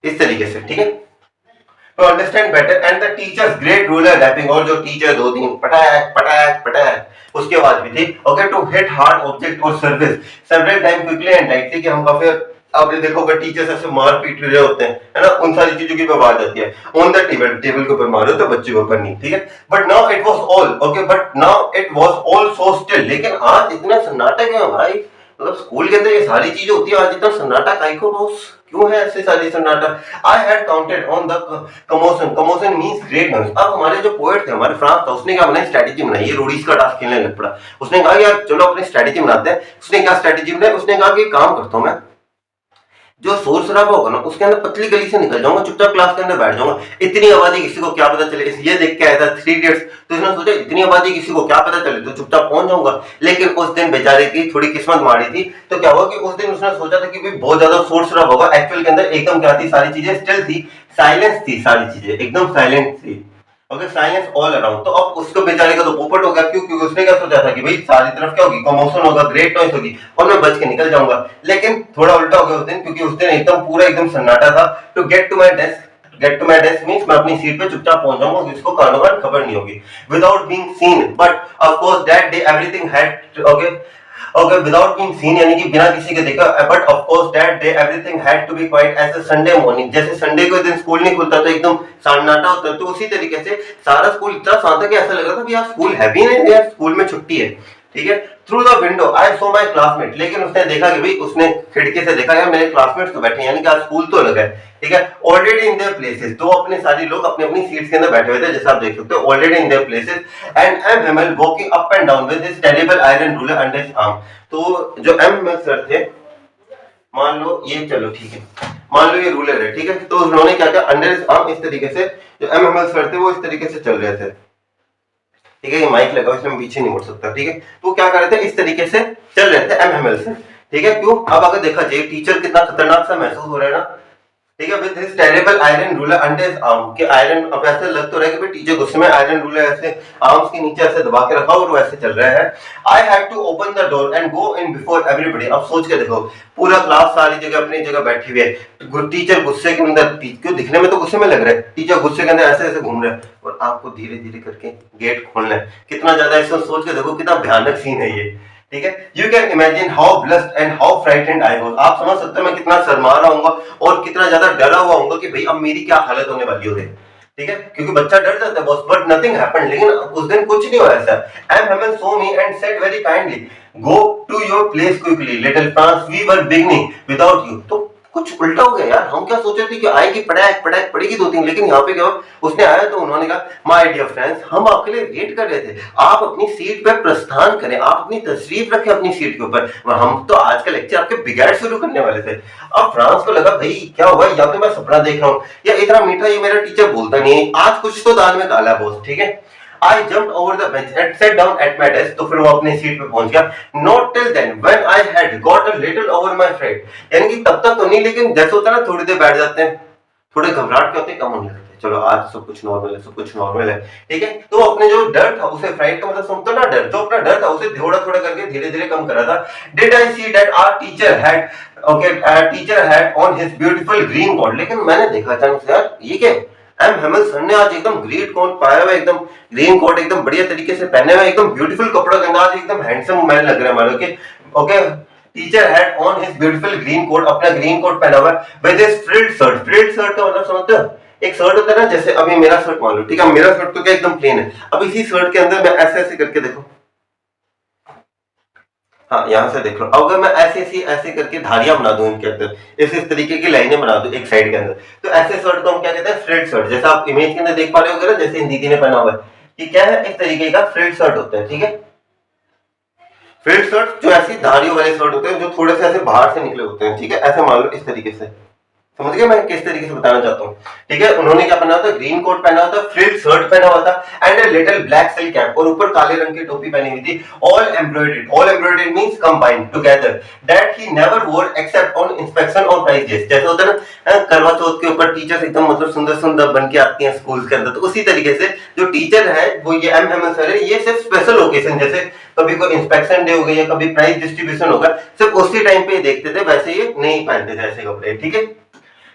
इस तरीके से, ठीक है, to understand better. And the teacher's great ruler rapping, और जो टीचर दो दिन पटाक पटाक पटाक उसके बाद भी थी। Okay, to hit hard object और service several time quickly and lightly, कि हम काफी, आपने देखोगे टीचर्स ऐसे मार पीट रहे होते हैं, है ना, उन सारी चीजों की आवाज आती है। ऑन द टेबल, टेबल के ऊपर मारो तो बच्चे के ऊपर नहीं, ठीक है। But now it was all okay, but now it was all so still, लेकिन आज इतना सन्नाटा क्यों है भाई, मतलब स्कूल के अंदर ये सारी चीजें होती है, आज इतना सन्नाटा काहे को बॉस, क्यों है ऐसे सारी सन्नाटा। I had counted on the commotion, commotion means great noise. अब हमारे जो पोएट थे, हमारे फ्रांस था, उसने क्या बनाई, स्ट्रेटेजी बनाई, ये रोडीज का टास्क खेलने लग पड़ा। उसने कहा यार चलो अपनी स्ट्रेटेजी बनाते हैं। उसने क्या स्ट्रेटेजी बनाई, उसने कहा कि काम करता हूं मैं, जो शोर शराबा होगा ना उसके अंदर पतली गली से निकल जाऊंगा, चुपचाप क्लास के अंदर बैठ जाऊंगा, इतनी आबादी किसी को क्या पता चले। ये देख के आया था 3 इडियट्स, तो इसने सोचा इतनी आबादी किसी को क्या पता चले, तो चुपचाप पहुंच जाऊंगा। लेकिन उस दिन बेचारे की थोड़ी किस्मत माड़ी थी, तो क्या हुआ कि उस दिन उसने सोचा था कि भाई बहुत ज्यादा शोर शराबा होगा, एक्चुअल के अंदर एकदम क्या थी, सारी चीजें स्टिल थी, साइलेंस थी, सारी चीजें एकदम साइलेंट थी। Okay, silence all around. तो अब उसको बेचारे का तो पोपट हो गया, क्यों, क्योंकि उसने क्या सोचा था कि भाई सारी तरफ क्या होगी, कमोशन होगा, ग्रेट नॉइस होगी और मैं बच के निकल जाऊंगा। लेकिन थोड़ा उल्टा हो गया उस दिन, क्योंकि उस दिन एकदम पूरा एकदम सन्नाटा था। To get to my desk, get to my desk means मैं अपनी सीट पे चुपचाप पहुंच जाऊंगा, जिसको कानो कान खबर नहीं होगी। Without being seen, but of course that day everything had okay without being seen, यानी कि बिना किसी के देखा, but of course that day everything had to be quite as a Sunday morning. जैसे संडे के दिन स्कूल नहीं खुलता तो एकदम सन्नाटा होता है, तो उसी तरीके से सारा स्कूल इतना शांत है कि ऐसा लग रहा था कि यार स्कूल है भी नहीं, यार स्कूल में छुट्टी है, ठीक है। Through the window I so my classmate, लेकिन उसने देखा कि भाई, उसने खिड़की से देखा यार मेरे क्लासमेट्स तो बैठे हैं, यानी कि आज स्कूल तो लगा है, ठीक है। ऑलरेडी इन देयर प्लेसेस, तो अपने सारे लोग अपनी अपनी सीट्स के अंदर बैठे हुए थे, जैसा आप देख सकते हो, already in their places. And M Hamel walking up and down with his terrible iron ruler under his arm. तो जो एम हेमल सर थे, मान लो ये, चलो ठीक है, मान लो ये रूलर है, ठीक है, तो उन्होंने क्या किया, अंडर हिज आर्म, इस तरीके से जो एम हेमल सर थे वो इस तरीके से चल रहे थे, ठीक है, ये माइक लगा इसमें पीछे नहीं मुड़ सकता, ठीक है। तो क्या कर रहे थे, इस तरीके से चल रहे थे एम हेमल से, ठीक है। क्यों, अब अगर देखा जाए टीचर कितना खतरनाक सा महसूस हो रहा है ना, ठीक है, with his terrible iron ruler under his arm, कि आयरन, अब ऐसे लग तो रहा है कि भाई टीचर गुस्से में आयरन रूलर ऐसे आर्म्स के नीचे ऐसे दबा के रखा और वो ऐसे चल रहा है। I had to open the door and go in before everybody. अब सोच के देखो, पूरा क्लास सारी जगह अपनी जगह बैठी हुई है, टीचर गुस्से के अंदर, क्यों दिखने में तो गुस्से में लग रहा है, टीचर गुस्से के अंदर ऐसे ऐसे घूम रहा है और आपको धीरे धीरे करके गेट खोलना है। कितना ज्यादा, इसको सोच के देखो कितना भयानक सीन है ये, ठीक है। You can imagine how blessed and how frightened I was. आप समझ सकते हो मैं कितना शर्मा रहा हूंगा और कितना ज्यादा डरा हुआ हूंगा कि भाई अब मेरी क्या हालत होने वाली है, ठीक है, क्योंकि बच्चा डर जाता है बॉस, बट नथिंग हैपेंड। लेकिन उस दिन कुछ नहीं हुआ ऐसा। M Hamel saw me and said very kindly, go to your place quickly, little Frantz, we were beginning without you. तो कुछ उल्टा हो गया यार, हम क्या सोच रहे थे कि आएगी पढ़ाई पढ़ाई पढ़ेगी 2-3, लेकिन यहाँ पे क्या हुआ, उसने आया तो उन्होंने कहा, माय डियर फ्रेंड्स, हम आपके लिए वेट कर रहे थे, आप अपनी सीट पे प्रस्थान करें, आप अपनी तशरीफ रखें अपनी सीट के ऊपर, हम तो आज का लेक्चर आपके बिगाड़ शुरू करने वाले थे। अब फ्रांस को लगा भाई क्या हुआ, या तो मैं सपना देख रहा हूँ या इतना मीठा ये मेरा टीचर बोलता नहीं है, आज कुछ तो दाल में काला है बॉस, ठीक है। I jumped over the bench and sat down at my desk, तो फिर वो अपनी सीट पे पहुंच गया। Not till then, when I had got a little over my fright, यानी कि तब तक तो नहीं, लेकिन जैसे होता है ना थोड़ी देर बैठ जाते हैं, थोड़े घबराहट के होते हैं, कम होने लगते हैं, चलो आज सब कुछ नॉर्मल है, सब कुछ नॉर्मल है, ठीक है। तो अपने जो डर था उसे, फ्राइट का मतलब समझते ना डर, जो अपना डर था उसे थोड़ा थोड़ा करके धीरे धीरे कम कर रहा था। Did I see that our teacher had on his beautiful green coat, लेकिन मैंने देखा अचानक से यार ये क्या, एम हेमल सर ने आज एकदम ग्रीन कोट पाया हुआ, एकदम ग्रीन कोट एकदम बढ़िया तरीके से पहने हुए, एकदम ब्यूटीफुल कपड़ा के अंदर एकदम हैंडसम मैन लग रहा है मानो कि okay. Teacher had on his beautiful green coat, अपना ग्रीन कोट पहना हुआ है with his frilled shirt. Frilled shirt का मतलब समझते हो, एक शर्ट होता है ना, जैसे अभी मेरा शर्ट मान लो, ठीक है, मेरा शर्ट तो क्या एकदम प्लेन है, अब इसी शर्ट के अंदर मैं ऐसे ऐसे करके देखो, हाँ यहाँ से देख लो, अगर मैं ऐसे करके धारियां बना दूं इनके अंदर, इस तरीके की लाइनें बना दूं एक साइड के अंदर, तो ऐसे शर्ट को हम क्या कहते हैं, फ्रिल्ड शर्ट। जैसा आप इमेज के अंदर देख पा रहे हो ना, जैसे इन दीदी ने पहना हुआ है, ये क्या है, इस तरीके का फ्रिल्ड शर्ट होता है, ठीक है। फ्रिल्ड शर्ट जो ऐसी धारियों वाले शर्ट होते हैं, जो थोड़े से ऐसे बाहर से निकले होते हैं, ठीक है, ऐसे मान लो इस तरीके से, समझ गए मैं किस तरीके से बताना चाहता हूँ, ठीक है। उन्होंने क्या पहना था, ग्रीन कोट पहना था, फ्रिल शर्ट पहना हुआ था and a little black silk cap, और ऊपर काले रंग की टोपी पहनी हुई थी। All embroidered means combined together that he never वोर एक्सेप्ट ऑन इंस्पेक्शन और प्राइज डेज। जैसे होता है ना, करवा चौथ के ऊपर टीचर्स एकदम मतलब सुंदर सुंदर बन के आती हैं स्कूल के अंदर, तो उसी तरीके से जो टीचर है वो ये एम हेमल सर है, ये सिर्फ स्पेशल ओकेजन, जैसे कभी कोई इंस्पेक्शन डे हो गया या कभी प्राइज डिस्ट्रीब्यूशन होगा, सिर्फ उसी टाइम पे देखते थे, वैसे ये नहीं पहनते थे ऐसे कपड़े, ठीक है।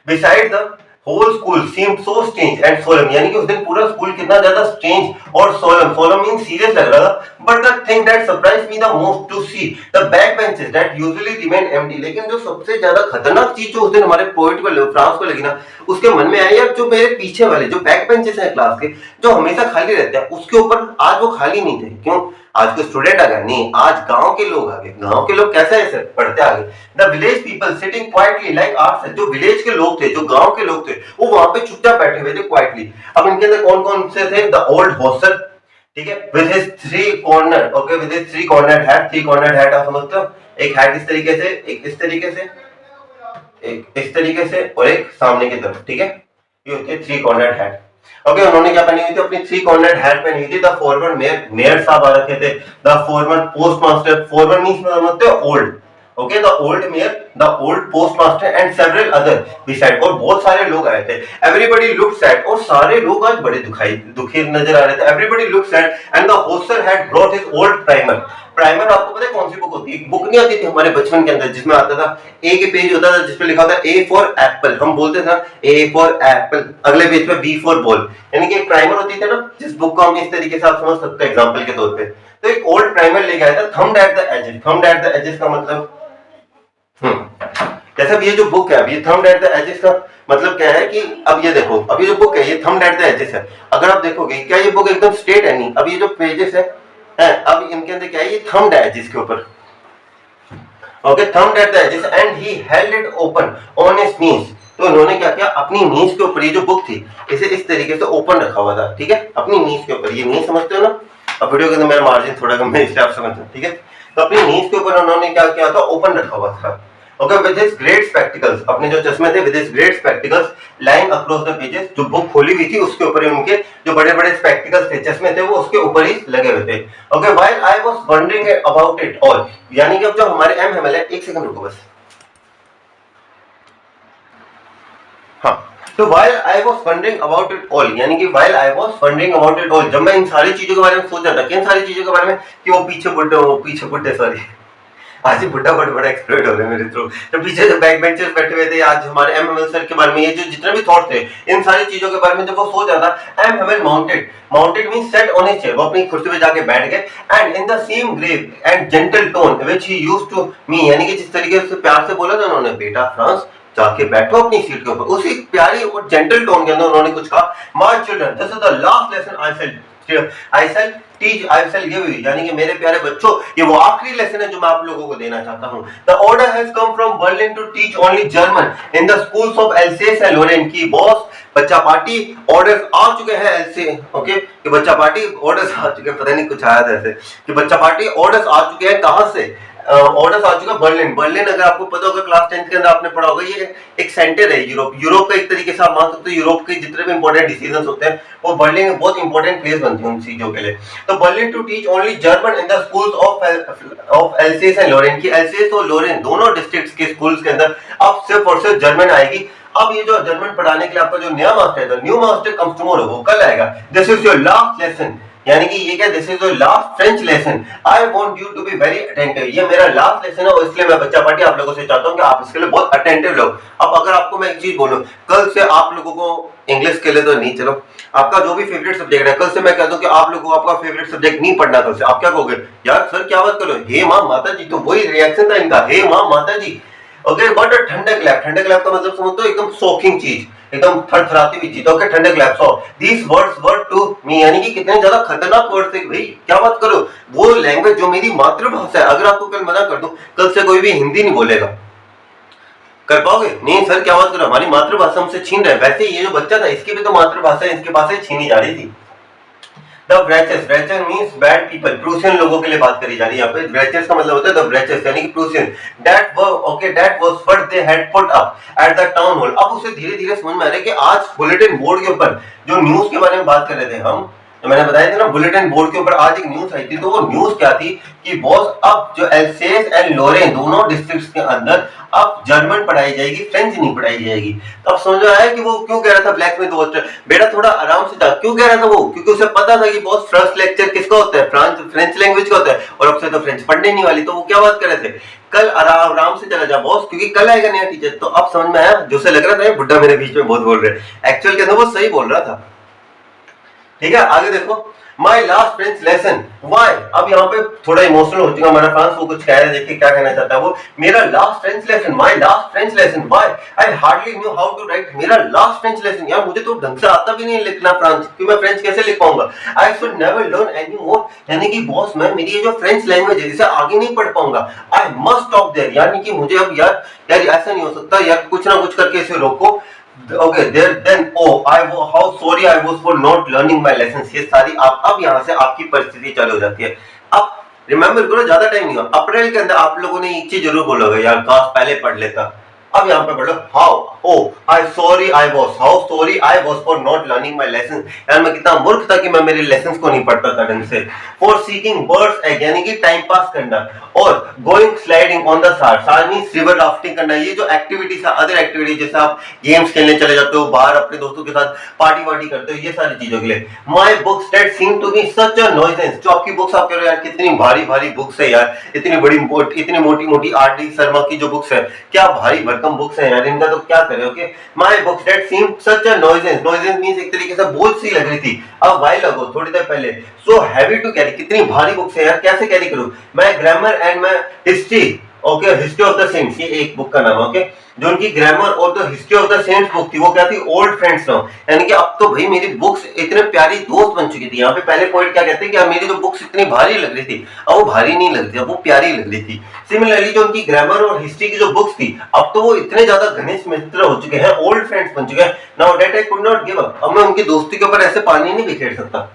Beside the whole school seemed so strange and solemn, यानी कि उस दिन पूरा स्कूल कितना ज्यादा strange और solemn means serious लग रहा था। But the thing that surprised me the most to see the backbenches that usually remain empty, लेकिन जो सबसे ज्यादा खतरनाक चीज जो उस दिन हमारे पोइट को फ्रांस को लगी ना, उसके मन में आई, यार जो मेरे पीछे वाले जो बैक बेंचेस हैं क्लास के, जो हमेशा खाली रहते हैं, उसके ऊपर आज वो खाली नहीं थे। क्यों? आज कोई स्टूडेंट आ गया नहीं, आज गांव के लोग आ गए। गांव के लोग कैसे ऐसे पढ़ते आ गए। The village people sitting quietly like ours, जो विलेज के लोग थे, जो गांव के लोग थे, वो वहां पे चुपचाप बैठे हुए थे क्वाइटली। अब इनके अंदर कौन कौन से थे? द ओल्ड हॉस्टल, ठीक है, with his three corner, okay, with his three corner hat. Three corner hat आप समझते हो, एक हैट इस तरीके से, एक इस तरीके से, एक इस तरीके से, और एक सामने की तरफ, ठीक है, ये होती है थ्री कॉर्नर हैट। ओके, उन्होंने क्या पहनी हुई थी? अपनी थ्री कॉर्नर हैट पहनी हुई थी। द फॉरमर मेयर साहब आ रखे थे। The former postmaster, former means मतलब old, okay, the old mayor, the old postmaster and several other beside, और बहुत सारे लोग आए थे। एवरीबॉडी लुक्ड सैड, और सारे लोग आज बड़े दुखी नजर आ रहे थे। Everybody looked sad and the होस्टर had brought his old primer. Primer आपको पता है कौन सी बुक होती है? बुक नहीं आती थी हमारे बचपन के अंदर, जिसमें आता था ए के पेज होता था, जिसपे लिखा होता है ए फॉर एप्पल, हम बोलते थे ना ए फॉर एप्पल, अगले पेज पे बी फॉर बॉल, यानी कि एक प्राइमर होती थी ना, जिस बुक को हम इस तरीके से आप समझ सकते हैं एग्जांपल के तौर पे। तो एक ओल्ड प्राइमर लेके आया था, thumbed at the edges. Thumbed at the edges का मतलब जैसे अब ये जो बुक है, अब ये थंब्ड एट द एजेस का मतलब क्या है कि अब ये देखो, अब ये जो बुक है ये थंब्ड एट द एजेस है। अगर आप देखोगे क्या ये बुक एकदम स्ट्रेट है? नहीं। अब ये जो पेजेस है, अब इनके अंदर क्या है? ये थंब्ड है जिसके ऊपर, okay, thumbed at the edges and he held it open on his knees. तो इन्होंने क्या किया? अपनी नीज के ऊपर ये जो बुक थी, इसे इस तरीके से ओपन रखा हुआ था, ठीक है, अपनी नीज के ऊपर। ये नीज समझते हो ना? अब वीडियो के अंदर मेरा मार्जिन थोड़ा कम है, इसलिए आप समझते हो, ठीक है। तो अपनी नीज के ऊपर उन्होंने क्या किया था? ओपन रखा हुआ था। Okay, with his great spectacles, अपने जो चश्मे थे, with his great spectacles lying across the pages, जो बुक खोली हुई थी उसके ऊपर ही उनके जो बड़े बड़े स्पेक्टिकल्स थे, चश्मे थे, वो उसके ऊपर ही लगे हुए थे। Okay, while I was wondering about it all, यानी कि अब जो हमारे एम हेमल है, एक सेकंड रुको बस, हाँ, तो while I was wondering about it all, यानी कि while I was wondering about it all, जब मैं इन सारी चीजों के बारे में सोच रहा था, किन सारी चीजों के बारे में कि वो पीछे बुड्ढे सॉरी आज ही बुड्ढा वर्ड बड़ा एक्सप्लोड हो रहा है मेरे थ्रू। तो पीछे जो बैक बेंचर्स बैठे हुए थे, आज हमारे एम हेमल सर के बारे में ये जो जितने भी थॉट थे, इन सारी चीजों के बारे में जब वो सोच रहा था, M Hamel mounted means set on his chair, वो अपनी कुर्सी पे जाके बैठ गए, and in the same grave and gentle tone which he used to me, यानी कि जिस तरीके से प्यार से बोला था उन्होंने, बेटा फ्रांस जाके बैठो अपनी सीट के ऊपर, उसी प्यारी और जेंटल टोन के अंदर उन्होंने कुछ कहा, my children this is the last lesson I shell give you, यानी कि मेरे प्यारे बच्चों, ये वो आखिरी लेसन है जो मैं आप लोगों को देना चाहता हूं। The order has come from Berlin to teach only German in the schools of Alsace and Lorraine, की बॉस बच्चा पार्टी ऑर्डर्स आ चुके हैं एल्से, ओके, कि बच्चा पार्टी ऑर्डर्स आ चुके हैं, पता नहीं कुछ आया था ऐसे कि बच्चा पार्टी ऑर्डर्स आ चुके हैं, कहां से? ऑर्डर्स आ चुका बर्लिन। बर्लिन अगर आपको पता होगा, क्लास 10th के अंदर आपने पढ़ा होगा, ये एक सेंटर है यूरोप का, एक तरीके से आप मान सकते हो यूरोप के जितने भी इंपॉर्टेंट डिसीजंस होते हैं वो बर्लिन में बहुत इंपॉर्टेंट प्लेस बनती है उन चीजों के लिए। तो Berlin to teach only German in the schools of Alsace and Lorraine, की एल्सेस और लोरेन दोनों डिस्ट्रिक्ट्स के स्कूल्स के अंदर अब सिर्फ और सिर्फ जर्मन आएगी। अब ये जो जर्मन पढ़ाने के लिए आपका जो नया मास्टर है, न्यू मास्टर कम्स टुमारो, वो कल आएगा। This is your last lesson, यानी कि ये क्या, this is your last French lesson, I want you to be very attentive. ये मेरा लास्ट लेसन है और इसलिए मैं बच्चा पार्टी आप लोगों से चाहता हूँ कि आप इसके लिए बहुत अटेंटिव लो। अब अगर आपको मैं एक चीज बोलूं, कल से आप लोगों को इंग्लिश के लिए तो नहीं, चलो आपका जो भी फेवरेट सब्जेक्ट है, कल से मैं कहता हूँ कि आप लोगों को आपका फेवरेट सब्जेक्ट नहीं पढ़ना, कल से आप क्या कहोगे, यार सर क्या बात करो, हे माँ माता जी, तो वही रिएक्शन था इनका, हे माँ माता जी। ओके, बट ठंडक लैप, ठंडक लैप का मतलब समझते हो, एकदम सोकिंग चीज, एकदम थरथराती हुई चीज। Okay, thunderclap. So these words were to me, यानी कि कितने ज्यादा खतरनाक वर्ड्स थे भाई, क्या बात करो, वो लैंग्वेज जो मेरी मातृभाषा है, अगर आपको कल मना कर दूं, कल से कोई भी हिंदी नहीं बोलेगा, कर पाओगे? नहीं सर क्या बात करो, हमारी मातृभाषा हमसे छीन रहे हैं। वैसे ये जो बच्चा था, इसकी भी तो मातृभाषा इसके पास से छीनी जा रही थी। The wretches, wretched means bad people, Prussian लोगों के लिए बात करी जा रही है यहाँ पे। wretches का मतलब होता है the wretches, यानी कि Prussian. That were okay, that was what they had put up at the town hall। अब उसे धीरे धीरे समझ में आ रहा है कि आज बुलेटिन बोर्ड के ऊपर जो न्यूज के बारे में बात कर रहे थे हम, तो मैंने बताया था ना, बुलेटिन बोर्ड के ऊपर आज एक न्यूज आई थी, तो वो न्यूज क्या थी कि बॉस, अब जो एल्सेस एंड लोरेन दोनों डिस्ट्रिक्ट्स के अंदर अब जर्मन पढ़ाई जाएगी, फ्रेंच नहीं पढ़ाई जाएगी। तो अब समझ में आया कि वो क्यों कह रहा था ब्लैक में, तो बेटा थोड़ा आराम से था, क्यों कह रहा था वो, क्योंकि उसे पता था कि बॉस फर्स्ट लेक्चर किसका होता है, फ्रेंच लैंग्वेज का होता है, और अब से तो फ्रेंच पढ़ने नहीं वाली। तो वो क्या बात कर रहे थे, कल आराम से चला जा बॉस, क्योंकि कल आएगा नया टीचर। तो अब समझ में आया, जो से लग रहा था बुड्ढा मेरे बीच में बहुत बोल रहे, एक्चुअल के अंदर वो सही बोल रहा था। ठीक है, आगे देखो, my last French lesson, why. अब यहाँ पे थोड़ा इमोशनल हो चुका हमारा फ्रांस, वो कुछ कह रहे हैं, देखिए क्या कहना चाहता है वो, मेरा last French lesson, my last French lesson, why I hardly knew how to write, मेरा लास्ट फ्रेंच लेसन, यार मुझे तो ढंग से आता भी नहीं लिखना फ्रांस, क्योंकि मैं फ्रेंच कैसे लिख पाऊंगा, आई should never learn any more, यानी कि बॉस मैं, मेरी ये जो फ्रेंच लैंग्वेज है इसे आगे नहीं पढ़ पाऊंगा, आई मस्ट स्टॉप देयर, यानी कि मुझे अब यार ऐसा नहीं हो सकता यार, कुछ ना कुछ करके इसे रोको। Okay, there then how sorry I was for not learning my lessons। ये सारी आप अब यहाँ से आपकी परिस्थिति चालू हो जाती है। अब रिमेम्बर करो, ज्यादा टाइम नहीं हुआ, अप्रैल के अंदर आप लोगों ने एक चीज जरूर बोलोगे, यार काश पहले पढ़ लेता। अब यहाँ पे पढ़ लो, how sorry I was for not learning my lesson, यार मैं कितना मूर्ख था कि मैं मेरे लेसन को नहीं पढ़ता था ढंग से। फॉर सीकिंग बर्ड्स एग, यानी कि टाइम पास करना, और गोइंग स्लाइडिंग ऑन द सार मींस रिवर राफ्टिंग करना, ये जो एक्टिविटीज है, अदर एक्टिविटीज, जैसे आप गेम्स खेलने चले जाते हो बाहर अपने दोस्तों के साथ, पार्टी वार्टी करते हो, ये सारी चीजों के लिए। My books that seem to be such a nuisance, जो आपकी बुक्स आप कह रहे हो यार कितनी भारी भारी बुक्स है यार, इतनी मोटी मोटी आर.डी. शर्मा की जो बुक्स है, क्या भारी भरकम बुक्स है यार, इनका तो क्या करें। Okay, my books that seem such a nuisance, nuisance means एक तरीके से बोझ सी लग रही थी अब वाइल अगो, थोड़ी देर पहले, सो हैवी टू कैरी, कितनी भारी बुक्स है यार, कैसे कैरी करूं। मैं ग्रामर एंड मैं history, okay, history of the saints, ये एक बुक का नाम है। ओके, जो उनकी ग्रामर और the history of the saints book थी, वो क्या थी, ओल्ड फ्रेंड्स नाउ, यानी कि अब तो भाई मेरी बुक्स इतने प्यारी दोस्त बन चुकी थी। यहाँ पे पहले पॉइंट क्या कहते हैं कि मेरी जो बुक्स इतनी भारी लग रही थी, अब वो भारी नहीं लग रही थी, अब वो प्यारी लग रही थी। सिमिलरली जो उनकी ग्रामर और हिस्ट्री की जो बुक्स थी, अब तो वो इतने ज्यादा घनिष्ठ मित्र हो चुके हैं, ओल्ड फ्रेंड्स बन चुके हैं। Now that I could not give up, अब मैं उनकी दोस्ती के ऊपर ऐसे पानी नहीं बिखेर सकता।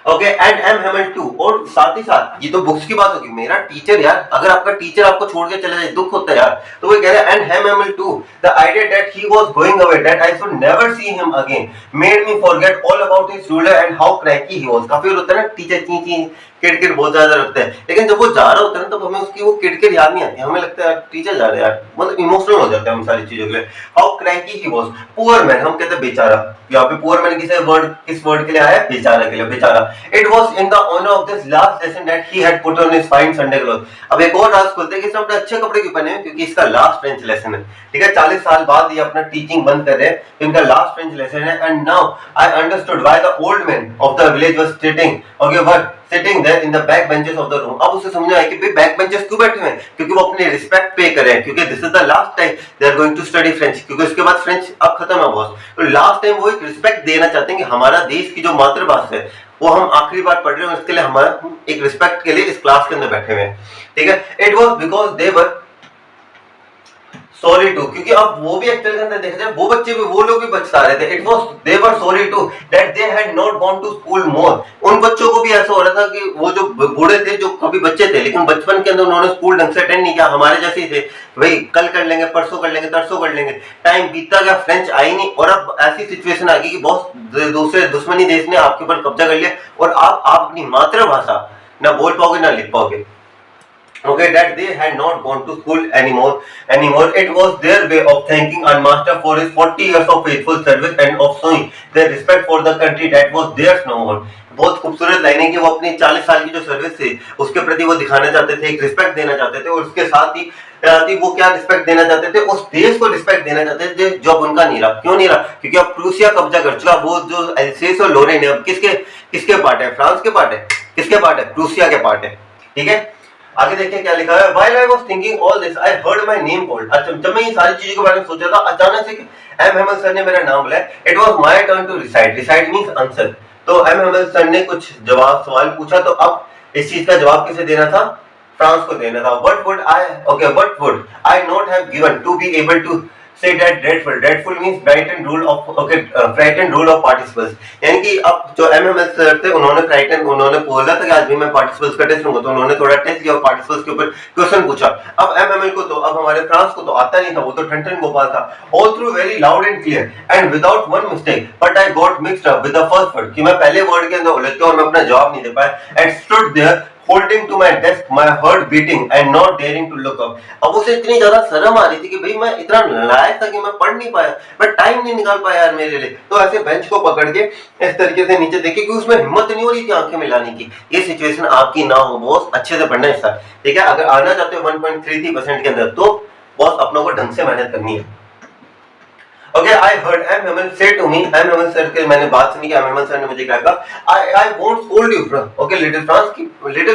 Okay, and M Hemal to, और साथ ही साथ ये तो बुक्स की बात होगी, मेरा टीचर यार, अगर आपका टीचर आपको छोड़ के चला जाए दुख होता है यार, तो वो कह रहा है and Hamel too, the idea that he was going away, that I should never see him again, made me forget all about his ruler and how cranky he was. काफी होता है ना टीचर ची ची किटकिट बहुत ज्यादा रखते हैं, लेकिन जब वो जा रहा होता है ना, तब हमें उसकी वो किटकिट याद नहीं आती, हमें लगता है टीचर जा रहे हैं यार, मतलब इमोशनल हो जाते हैं हम सारी चीजों के लिए। How cranky he was, poor man, हम कहते हैं बेचारा, यहाँ पे पुअर मैन किस वर्ड के लिए आया, बेचारा के लिए, बेचारा। It was in the honour of this last lesson that he had put on his fine Sunday cloth. अब एक और राज खोलते हैं कि इसने अपने अच्छे कपड़े क्यों पहने हैं, क्योंकि इसका लास्ट फ्रेंच लेसन है। ठीक है, 40 साल बाद ये अपना टीचिंग बंद कर रहे हैं, इनका लास्ट फ्रेंच लेसन है। And now I understood why the old man of the village was sitting, okay, what sitting there in the back benches of the room. अब उसे समझ आया कि भाई बैक बेंचेस क्यों बैठे हैं, क्योंकि वो अपनी रिस्पेक्ट पे कर रहे हैं, क्योंकि this is the last time they are going to study French, क्योंकि उसके बाद फ्रेंच अब खत्म है बॉस। तो लास्ट टाइम वो एक रिस्पेक्ट देना चाहते हैं कि हमारा देश की जो मातृभाषा है वो हम आखिरी बार पढ़ रहे हैं, इसके लिए हमारा एक रिस्पेक्ट के लिए इस क्लास के अंदर बैठे हुए हैं। ठीक है, it was because they were sorry too, क्योंकि अब वो भी एक्चुअल के अंदर देखा जाए, वो बच्चे भी, वो लोग भी बचता रहे थे। It was they were sorry too that they had not gone to school more, उन बच्चों को भी ऐसा हो रहा था कि वो जो बूढ़े थे, जो कभी बच्चे थे लेकिन बचपन के अंदर उन्होंने स्कूल ढंग से अटेंड नहीं किया, हमारे जैसे ही थे, भाई कल कर लेंगे, परसों कर लेंगे, तरसों कर लेंगे, टाइम बीतता गया, फ्रेंच आई नहीं, और अब ऐसी सिचुएशन आ गई कि बहुत दूसरे दुश्मनी देश ने आपके ऊपर कब्जा कर लिया और आप अपनी मातृभाषा ना बोल पाओगे ना लिख पाओगे। okay, that they had not gone to school anymore. It was their way of thanking our master for his 40 years of faithful service and of showing their respect for the country that was theirs no more. बहुत खूबसूरत लाइनें कि वो अपनी 40 साल की जो service थी उसके प्रति वो दिखाना चाहते थे, एक रिस्पेक्ट देना चाहते थे, और उसके साथ ही वो क्या रिस्पेक्ट देना चाहते थे, उस देश को रिस्पेक्ट देना चाहते थे जो अब उनका नहीं रहा। क्यों नहीं रहा? क्योंकि अब प्रूसिया कब्जा कर चुका। वो जो एल्सेस और लोरेन है अब किसके पार्ट है? फ्रांस के पार्ट है। किसके पार्ट है? प्रूसिया के पार्ट है। ठीक है, आगे देखिए क्या लिखा है। While I was thinking all this, I heard my name called. अच्छा, जब मैं ये सारी चीजों के बारे में सोच रहा था, अचानक से एम हेमल सर ने मेरा नाम बुलाया। It was my turn to recite. Recite means answer. तो एम हेमल सर ने कुछ सवाल पूछा, तो अब इस चीज का जवाब किसे देना था? फ्रांस को देना था। What would I not have given to be able to say that dreadful means frightened rule of participles। यानी कि अब जो एमएमएल सर थे उन्होंने बोला था कि आज भी मैं पार्टिसिपल्स का टेस्ट लूंगा, तो उन्होंने थोड़ा टेस्ट लिया और पार्टिसिपल्स के ऊपर क्वेश्चन पूछा। अब एमएमएल को तो अब हमारे फ्रांस को तो आता नहीं था, वो तो ठन गोपाल था। All through very loud and clear and without one mistake, but I got mixed up with the first word, कि मैं पहले वर्ड के अंदर उलझ गया और मैं अपना जवाब नहीं दे पाया। And stood there holding to my desk, my heart beating and not daring to look up। अब उसे इतनी ज्यादा शर्म आ रही थी कि भाई मैं इतना नालायक था कि मैं पढ़ नहीं पाया, मैं टाइम नहीं निकाल पाया यार मेरे लिए। तो ऐसे बेंच को पकड़ के इस तरीके से नीचे देखे कि उसमें हिम्मत नहीं हो रही थी आंखें मिलाने की। ये सिचुएशन आपकी ना हो बॉस, अच्छे से पढ़ना है सर। ठीक है, अगर आना चाहते हो 1.33% के अंदर तो बॉस अपनों को ढंग से मेहनत करनी है। Okay, I heard M. Hemal say to me, M. Hemal sir के मैंने बात सुनी कि M. Hemal sir ने मुझे क्या कहा, I won't scold you, okay, Little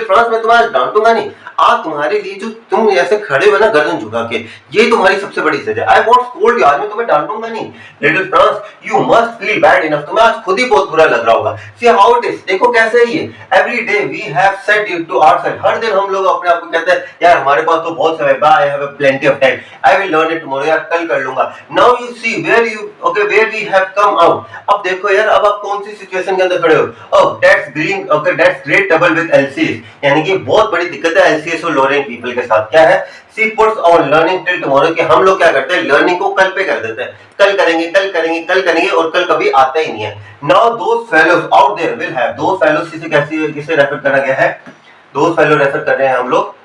France मैं तुम्हारा डांटूंगा नहीं। आज तुम्हारे लिए जो तुम ऐसे खड़े हो ना गर्दन झुका के, ये तुम्हारी सबसे बड़ी सजा। I won't scold you, आज मैं तुम्हें डांटूंगा नहीं। Little France, you must feel bad enough, तुम्हें आज खुद ही बहुत बुरा लग रहा होगा। See how it is, देखो कैसे है ये। Every day we have said it to ourselves, हर दिन हम लोग अपने आप को कहते हैं यार हमारे पास तो बहुत समय है, I have plenty of time, I will learn it tomorrow, यार कल कर लूंगा। Now you see where we have come out। अब देखो यार, अब आप कौन सी सिचुएशन के अंदर खड़े हो। Oh, that's great trouble with LCS, यानी कि बहुत बड़ी दिक्कत है LCS और लोरेन पीपल के साथ। क्या है? She puts on learning till tomorrow, कि हम लोग क्या करते हैं लर्निंग को कल पे कर देते हैं, कल करेंगे और कल कभी आता ही नहीं है। Now those fellows out there will have, those fellows किसे रेफर करा गया है? those fellows रेफर कर रहे हैं हम लोग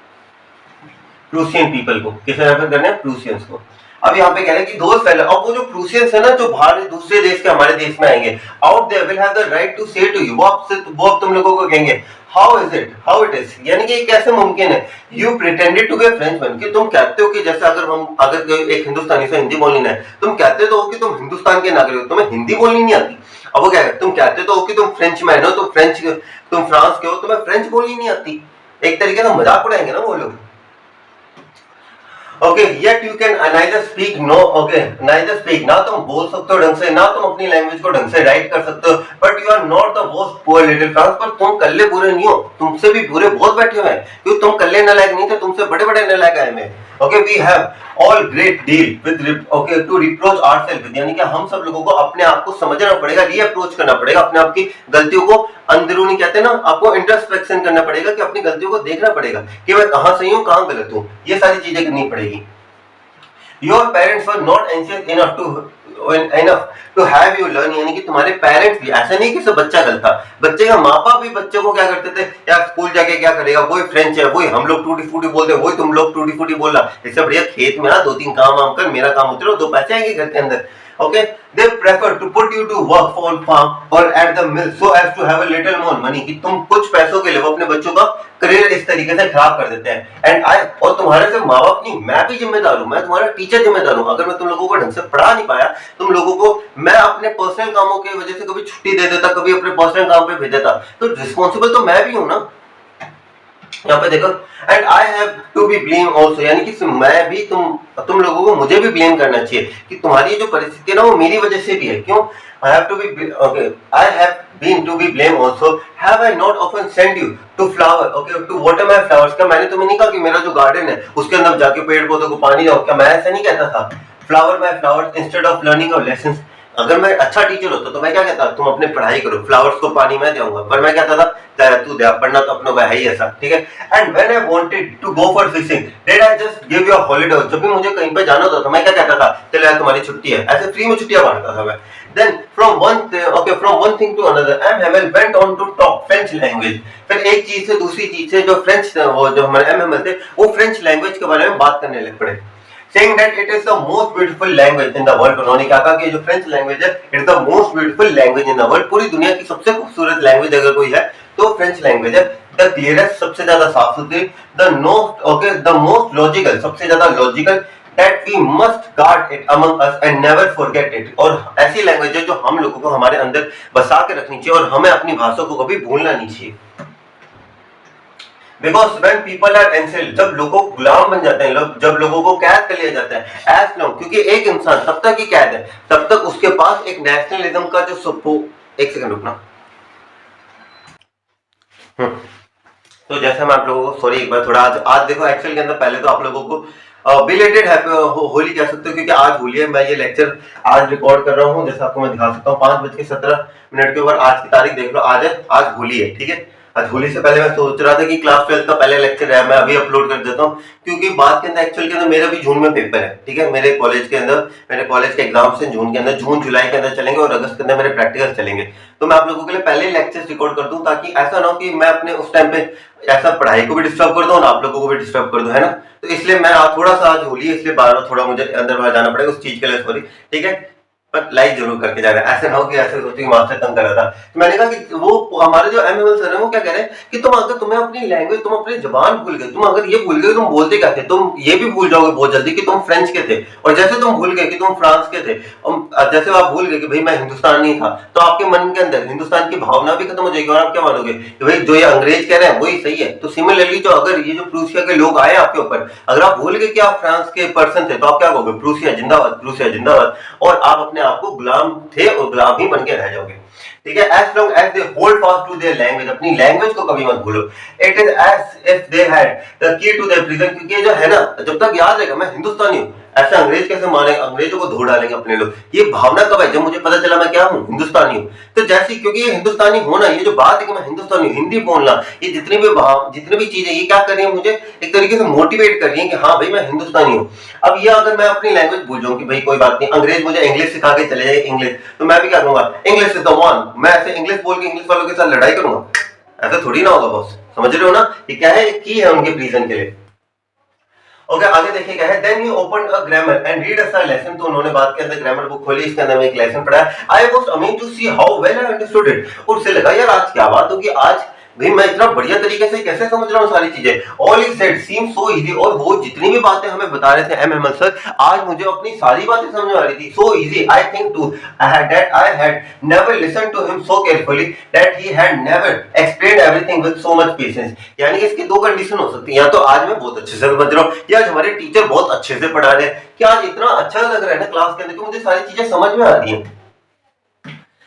प्रूसियन पीपल को। किसे रेफर कर रहे हैं? प्रूसियंस को। अब यहाँ पे कह रहे हैं कि दोस्त फेलो, अब वो जो प्रूसियंस है ना जो बाहर दूसरे देश के हमारे देश में आएंगे, out there will have the right to say to you, वो अब तुम लोगों को कहेंगे हाउ इट इज, यानी कि कैसे मुमकिन है। You pretended to be a Frenchman, कि तुम कहते हो कि जैसे अगर एक हिंदुस्तानी से हिंदी बोलनी है, तुम कहते तो हो कि तुम हिंदुस्तान के नागरिक हो, तुम्हें हिंदी बोलनी नहीं आती। अब वो क्या है, तुम कहते तो हो कि तुम फ्रेंचमैन हो, तुम फ्रांस के हो, तुम्हें फ्रेंच बोलनी नहीं आती। एक तरीके से मजाक उड़ाएंगे ना वो लोग। Okay, yet you can neither speak ना तुम बोल सकते हो ढंग से, ना तुम अपनी लैंग्वेज को ढंग से राइट कर सकते हो, but you are not the most poor little Frantz, पर तुम कल्ले बुरे नहीं हो, तुमसे भी बुरे बहुत बैठे हुए हैं, क्योंकि तुम कल्ले नालायक नहीं थे, तुमसे बड़े बड़े नालायक आए हैं। Okay, we have all great deal with to reproach ourselves with, यानी कि हम सब लोगों को अपने आप को समझना पड़ेगा, रीअप्रोच करना पड़ेगा, अपने आप की गलतियों को अंदरूनी कहते हैं ना, आपको इंट्रोस्पेक्शन करना पड़ेगा, कि अपनी गलतियों को देखना पड़ेगा कि मैं कहां सही हूं कहां गलत हूं, ये सारी चीजें करनी पड़ेगी। Your parents were not anxious enough to have you learn, यानी कि तुम्हारे पेरेंट्स भी, ऐसा नहीं कि सब बच्चा गलत था, बच्चे का माँ बाप भी बच्चे को क्या करते थे, यार स्कूल जाके क्या करेगा, वही फ्रेंच है, वही हम लोग टूटी फूटी बोलते हैं, वही तुम लोग टूटी फूटी बोल रहा, इससे बढ़िया खेत में ना 2-3 काम वाम कर, मेरा काम उतरो, 2 पैसे आएंगे घर के अंदर। Okay, they prefer to put you to work for farm or at the mill so as to have a little more money, कि तुम कुछ पैसों के लिए वो अपने बच्चों का करियर इस तरीके से खराब कर देते हैं। एंड और तुम्हारे से माँ बाप नहीं, मैं भी जिम्मेदार हूँ, मैं तुम्हारा टीचर जिम्मेदार हूँ। अगर मैं तुम लोगों को ढंग से पढ़ा नहीं पाया, तुम लोगों को मैं अपने पर्सनल कामों की वजह से कभी छुट्टी दे देता, कभी अपने पर्सनल काम पे भेज देता, तो रिस्पॉन्सिबल तो मैं भी हूँ ना। यहाँ पे देखो, and I have to be blame also, यानी कि मैं भी तुम लोगों को मुझे भी ब्लेम करना चाहिए कि तुम्हारी जो परिस्थिति है ना वो मेरी वजह से भी है। क्यों? I have to be okay. I have been to be blamed also. Have I not often sent you to flower? Okay, to water my flowers? क्या मैंने तुम्हें नहीं कहा कि मेरा जो गार्डन है उसके अंदर जाके पेड़ पौधों को पानी दो? क्या मैं ऐसा नहीं कहता था? Flower my flowers instead of learning your lessons. अगर मैं अच्छा टीचर होता तो मैं क्या कहता, तुम अपनी पढ़ाई करो, फ्लावर्स को पानी मैं दूंगा, पर मैं कहता था तू दे, पढ़ना तो अपना भाई ऐसा, ठीक है। And when I wanted to go for fishing, did I just give you a holiday? जब भी मुझे कहीं पे जाना होता था मैं क्या कहता था, चलो यार तुम्हारी छुट्टी है, ऐसे फ्री में छुट्टियां बांटता था मैं। Then from one thing to another, M. Hamel went on to talk French language. फिर एक चीज से दूसरी चीज से जो फ्रेंच, वो जो हमारे M. Hamel थे, वो फ्रेंच लैंग्वेज के बारे में बात करने लग पड़े। Saying that it is the most beautiful language in the world, उन्होंने क्या कहा कि जो फ्रेंच लैंग्वेज है, it is the most beautiful language in the world, पूरी दुनिया की सबसे खूबसूरत लैंग्वेज अगर कोई है तो फ्रेंच लैंग्वेज है। The clearest, सबसे ज्यादा साफ सुथरी, the most logical, सबसे ज्यादा logical, that we must guard it among us and never forget it, और ऐसी लैंग्वेज है जो हम लोगों को हमारे अंदर बसा के रखनी चाहिए और हमें अपनी भाषा को कभी भूलना नहीं चाहिए। Because when people are enslaved, जब लोगों गुलाम बन जाते हैं लोग, जब लोगों को कैद कर लिया जाता है, as long, क्योंकि एक इंसान तब तक ही कैद है तब तक उसके पास एक नेशनलिज्म का जो सपोर्ट, एक सेकंड रुकना। तो जैसे मैं आप लोगों को, सॉरी एक बार थोड़ा आज देखो एक्चुअल के अंदर, पहले तो आप लोगों को बिलेटेड होली कह सकते हो, क्योंकि आज होली है। मैं ये लेक्चर आज रिकॉर्ड कर रहा हूँ, जैसे आपको मैं दिखा सकता हूँ 5:17 के ऊपर, आज की तारीख देख लो, आज होली है, ठीक है। आज होली से पहले मैं सोच रहा था कि क्लास 12 का पहले लेक्चर है, मैं अभी अपलोड कर देता हूँ, क्योंकि बात के अंदर एक्चुअल के अंदर मेरा भी जून में पेपर है, ठीक है। मेरे कॉलेज के एग्जाम्स हैं जून के अंदर, जून जुलाई के अंदर चलेंगे और अगस्त के अंदर मेरे प्रैक्टिकल चलेंगे। तो मैं आप लोगों के लिए पहले लेक्चर रिकॉर्ड कर दूं, ताकि ऐसा ना हो कि मैं अपने उस टाइम पे ऐसा पढ़ाई को भी डिस्टर्ब कर दूं और आप लोगों को भी डिस्टर्ब कर दूं, है ना। तो इसलिए मैं थोड़ा सा आज होली है, इसलिए बार थोड़ा मुझे अंदर बाहर जाना पड़ेगा, उस चीज के लिए सॉरी, ठीक है। पर लाइक जरूर करके जा रहा है, ऐसे ना हो कि ऐसे सोचो कि मास्टर तंग कर रहा था। तो मैंने कहा कि वो हमारे जो एमएमएल सर है वो क्या कह रहे हैं कि तुम अगर तुम्हें अपनी लैंग्वेज, तुम अपनी जबान भूल गए, तुम अगर ये भूल गए तुम बोलते क्या थे, तुम ये भी भूल जाओगे बहुत जल्दी कि तुम फ्रेंच के थे, और जैसे तुम भूल गए कि तुम फ्रांस के थे, और जैसे आप भूल गए कि भाई मैं हिंदुस्तानी था, तो आपके मन के अंदर हिंदुस्तान की भावना भी खत्म हो जाएगी, और आप क्या मानोगे कि भाई जो ये अंग्रेज कह रहे हैं वही सही है। तो सिमिलरली जो अगर ये जो प्रूसिया के लोग आए आपके ऊपर, अगर आप भूल गए कि आप फ्रांस के पर्सन थे, तो आप क्या कहोगे, प्रूसिया जिंदाबाद, प्रूसिया जिंदाबाद, और आप अपने आप को गुलाम थे और गुलाम ही बन के रह जाओगे, ठीक है। as long as they hold fast to their language, अपनी लैंग्वेज को कभी मत भूलो। it is as if they had the key to their prison, क्योंकि ये जो है ना, जब तक याद रहेगा मैं हिंदुस्तानी हूँ, ऐसे अंग्रेज कैसे माने, अंग्रेजों को धो डालेंगे अपने लोग। ये भावना कब है, जब मुझे पता चला मैं क्या हूँ, हिंदुस्तानी हूँ। तो जैसे क्योंकि ये हिंदुस्तानी होना, ये जो बात है कि मैं हिंदुस्तानी हूँ, हिंदी बोलना, ये जितनी भी चीजें ये क्या कर रही है, मुझे एक तरीके से मोटिवेट कर रही है कि हाँ भाई मैं हिंदुस्तानी हूँ। अब ये अगर मैं अपनी लैंग्वेज भूल जाऊँ कि भाई कोई बात नहीं, अंग्रेज मुझे इंग्लिश सिखा के चले जाए इंग्लिश, तो मैं भी क्या करूंगा, इंग्लिश इज द वन, मैं ऐसे इंग्लिश बोल के इंग्लिश वालों के साथ लड़ाई करूंगा, ऐसा थोड़ी ना होगा बॉस, समझ रहे हो ना। ये क्या है, की है उनके प्रिजन के लिए। ओके, आगे देखिए क्या है, then he opened a grammar and read us a lesson, तो उन्होंने बात के अंदर ग्रामर बुक खोली, इसके अंदर में एक लेसन पढ़ा। I was amazed to see how well I understood it, और उसे लगा यार आज क्या बात होगी, आज भाई मैं इतना बढ़िया तरीके से कैसे समझ रहा हूँ सारी चीजें। All he said seem so easy, और वो जितनी भी बातें हमें बता रहे थे एम अहमद सर, आज मुझे अपनी सारी बातें समझ में आ रही थी। So easy, I think too that I had never listened to him so carefully, that he had never explained everything with so much patience. यानी इसकी दो कंडीशन हो सकती है, या तो आज मैं बहुत अच्छे से समझ रहा हूँ, या आज हमारे टीचर बहुत अच्छे से पढ़ा रहे हैं, कि आज इतना अच्छा लग रहा है ना क्लास के अंदर कि मुझे सारी चीजें समझ में आ रही है।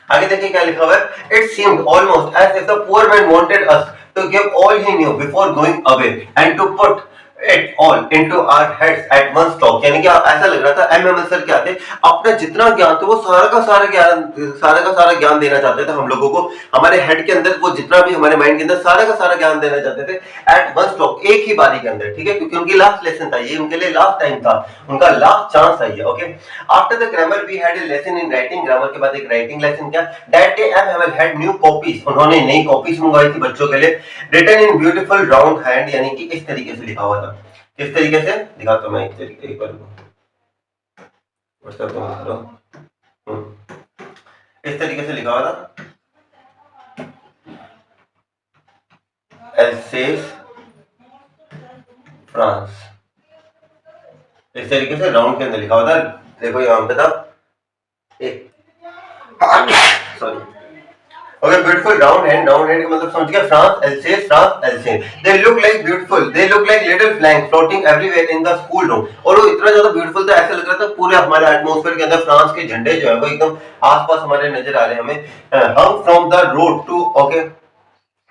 आगे देखिए क्या लिखा हुआ है, it seemed almost as if the poor man wanted us to give all he knew before going away and to put it all into our heads at one stop। यानी कि ऐसा लग रहा था एम एम सर क्या थे, अपना जितना ज्ञान था वो सारा का सारा ज्ञान देना चाहते थे हम लोगों को, हमारे हेड के अंदर वो जितना भी हमारे माइंड के अंदर सारा का सारा ज्ञान देना चाहते थे एट वन स्टॉप, एक ही बारी के अंदर, ठीक है। क्योंकि उनकी लास्ट लेसन था ये, उनके लिए लास्ट टाइम था, उनका लास्ट चांस था ये। Okay, after the grammar we had a lesson in writing, grammar के बाद एक राइटिंग लेसन किया। That day M have had new copies, उन्होंने नई कॉपीज मंगवाई थी बच्चों के लिए, written in beautiful round hand, यानी कि इस तरीके से लिखा हुआ था। किस तरीके से दिखाता हूं मैं, एक तरीके एक बार व्हाट्सएप पे दिखा रहा हूं, इस तरीके से लिखा हुआ था, एल्सेस फ्रांस, इस तरीके से राउंड के अंदर लिखा हुआ था। देखो यहाँ पे था sorry, okay, beautiful round hand का मतलब समझ गया, France else's, France else's, they look like beautiful, they look like little flags floating everywhere in the school room. और वो इतना ज्यादा ब्यूटीफुल था, ऐसा लग रहा था पूरे हमारे एटमॉस्फेयर के अंदर फ्रांस के झंडे जो है वो एकदम आसपास हमारे नजर आ रहे हैं हमें। Hung from the road to, okay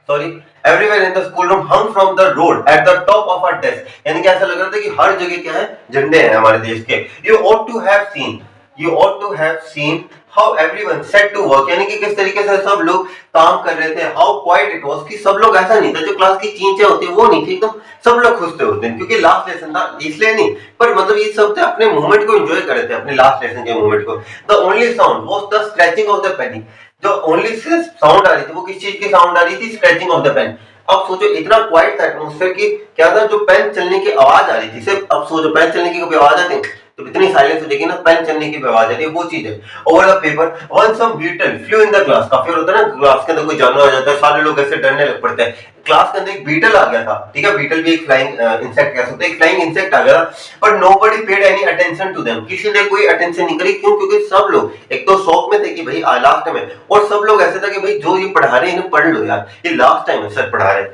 sorry, everywhere in the school room hung from the road at the top of our desk, यानी कि ऐसा लग रहा था कि हर जगह क्या है, झंडे हैं हमारे देश के। You ought to have seen, you ought to have seen how everyone set to work, यानी कि किस तरीके से सब लोग काम कर रहे थे, how quiet it was, कि सब लोग ऐसा नहीं था जो क्लास की चींचे होती है वो नहीं थी, एकदम सब लोग खुश थे उस दिन, क्योंकि लास्ट लेसन था इसलिए नहीं, पर मतलब ये सब थे अपने मूवमेंट को एंजॉय कर रहे थे, अपने लास्ट लेसन के मूवमेंट को। The only sound was the scratching of the pen, जो ओनली साउंड आ रही थी वो किस चीज की साउंड आ रही थी, स्क्रैचिंग ऑफ द पेन। अब सोचो इतना क्वाइट था एटमॉस्फेयर की, क्या था, जो पेन चलने की आवाज आ रही थी सिर्फ, अब सोचो पेन चलने की कोई आवाज आती है तो इतनी साइलेंस हो जाएगी ना, पेन चलने की आवाज आ रही है, वो चीज है। Over the paper once some beetle flew in the class, काफी होता है ना क्लास के अंदर कोई जानवर आ जाता है, सारे लोग ऐसे डरने लग पड़ते हैं। क्लास के अंदर एक बीटल आ गया था, ठीक है, बीटल भी एक फ्लाइंग इंसेक्ट कह सकते हैं, एक फ्लाइंग इंसेक्ट आ गया था, but nobody paid any attention to them, किसी ने कोई अटेंशन नहीं करी, क्यों, क्योंकि सब लोग एक तो शौक में थे कि भाई लास्ट में, और सब लोग ऐसे थे कि भाई जो ये पढ़ा रहे हैं इन्हें पढ़ लो यार, ये लास्ट टाइम है सर पढ़ा रहे हैं,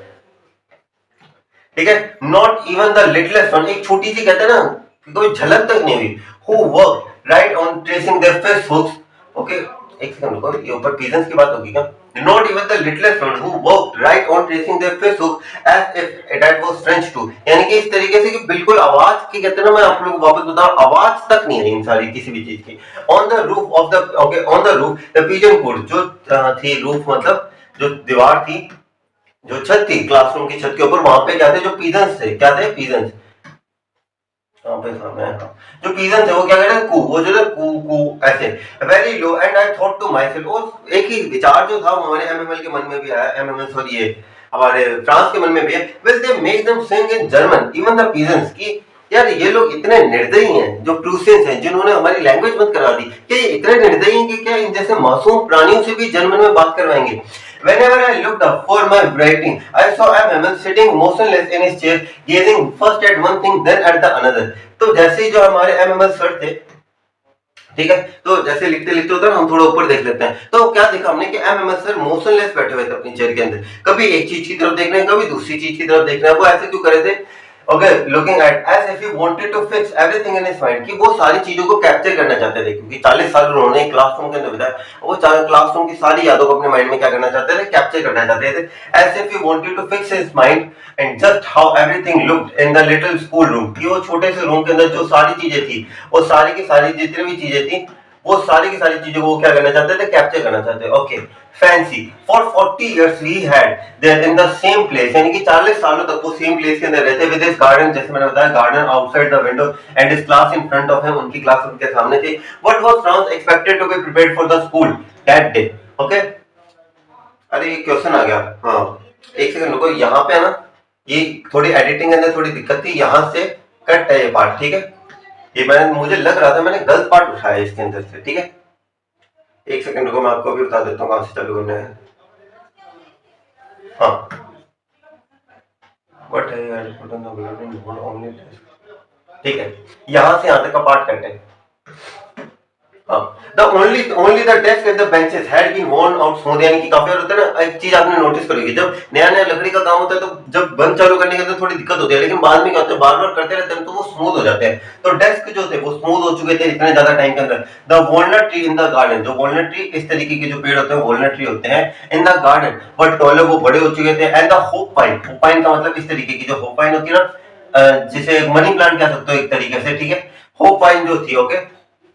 ठीक है। Not even the littlest one, एक छोटी सी कहते हैं ना कोई झलक तक नहीं हुई, who work right on tracing their fish hooks, okay एक सेकंड रुको, ये ऊपर पीजेंस की बात होगी क्या, not even the littlest one who work right on tracing their fish hooks as if that was French too, यानी कि इस तरीके से कि बिल्कुल आवाज की कहते हैं ना, मैं आप लोगों को वापस बताऊं, आवाज तक नहीं है इन सारी किसी भी चीज की। On the roof of the, okay on the roof the pigeon code, जो थी रूफ मतलब जो दीवार थी, जो छत थी क्लासरूम की छत के ऊपर, वहां पे क्या थे, जो पीजन्स थे, क्या थे पीजन्स, जो पीजन थे वो क्या कर रहे थे, कू, वो जो कू कू ऐसे, very low and I thought to myself, और एक ही विचार जो था वो हमारे एमएमएल के मन में भी आया, एमएमएल सॉरी ये हमारे फ्रांस के मन में भी है, will they make them sing in German even the pigeons, की यार ये लोग इतने निर्दयी हैं, जो प्रूसियंस हैं जिन्होंने हमारी लैंग्वेज बंद करा दी, क्या ये इतने निर्दयी हैं कि क्या इन जैसे मासूम प्राणियों से भी जर्मन में बात करवाएंगे। Whenever I looked up for my writing, I saw MML sitting motionless in his chair, gazing first at one thing, then at the another. तो जैसे ही जो हमारे MML सर थे, ठीक है, तो जैसे लिखते लिखते होता है हम थोड़ा ऊपर देख लेते हैं, तो क्या देखा हमने कि एमएमएल सर मोशनलेस बैठे हुए थे अपनी चेयर के अंदर, कभी एक चीज की तरफ देख रहे हैं, कभी दूसरी चीज की तरफ देख रहे हैं, वो ऐसे क्यों करे थे, okay looking at as if he wanted to fix everything in his mind, कि वो सारी चीजों को कैप्चर करना चाहते थे, क्योंकि 40 साल उन्होंने क्लासरूम के अंदर बिताया, वो क्लासरूम की सारी यादों को अपने माइंड में क्या करना चाहते थे, कैप्चर करना चाहते थे, as if he wanted to fix his mind and just how everything looked in the little school room, कि वो छोटे से रूम के अंदर जो सारी चीजें थी, वो सारी की सारी जितनी भी चीजें थी, वो सारी की सारी चीजों को क्या करना चाहते थे, कैप्चर करना चाहते थे। Okay fancy for 40 years we had there in the same place, यानी कि 40 सालों तक वो सेम प्लेस के अंदर रहते, विद हिज गार्डन, जैसे मैंने बताया garden outside the window and his class in front of him, उनकी क्लास उनके सामने थी। What was Frantz expected to be prepared for the school that day, okay अरे ये क्वेश्चन आ गया, हाँ एक सेकंड रुको, यहाँ पे है ना ये थोड़ी एडिटिंग के अंदर थोड़ी दिक्कत थी, यहाँ से कट है ये पार्ट, ठीक है, ये मैंने मुझे लग रहा था मैंने गलत पार्ट उठाया इसके अंदर से, ठीक है एक सेकंड रुको, मैं आपको अभी बता देता हूँ कहां से चालू करना है। हाँ बट ठीक है, यहां से यहां तक का पार्ट कट है। The only the desk and the benches had been worn out smooth, यानी कि काफी बार होता है ना, एक चीज आपने नोटिस करोगे जब नया नया लकड़ी का काम होता है तो जब बंद चालू करने के अंदर थोड़ी दिक्कत होती है, लेकिन बाद में क्या होता है बार बार करते रहते हैं तो वो स्मूथ हो जाते हैं। तो डेस्क जो थे वो स्मूथ हो चुके थे इतने ज्यादा टाइम के अंदर। The walnut tree in the garden, जो वॉलनट ट्री इस तरीके के जो पेड़ होते हैं वॉलनट ट्री होते हैं in the garden, but taller वो बड़े हो चुके थे। And the hope pine, hope pine का मतलब इस तरीके की जो होप पाइन होती है ना, जिसे मनी प्लांट कह सकते हो एक तरीके से, ठीक है, होप पाइन जो थी, okay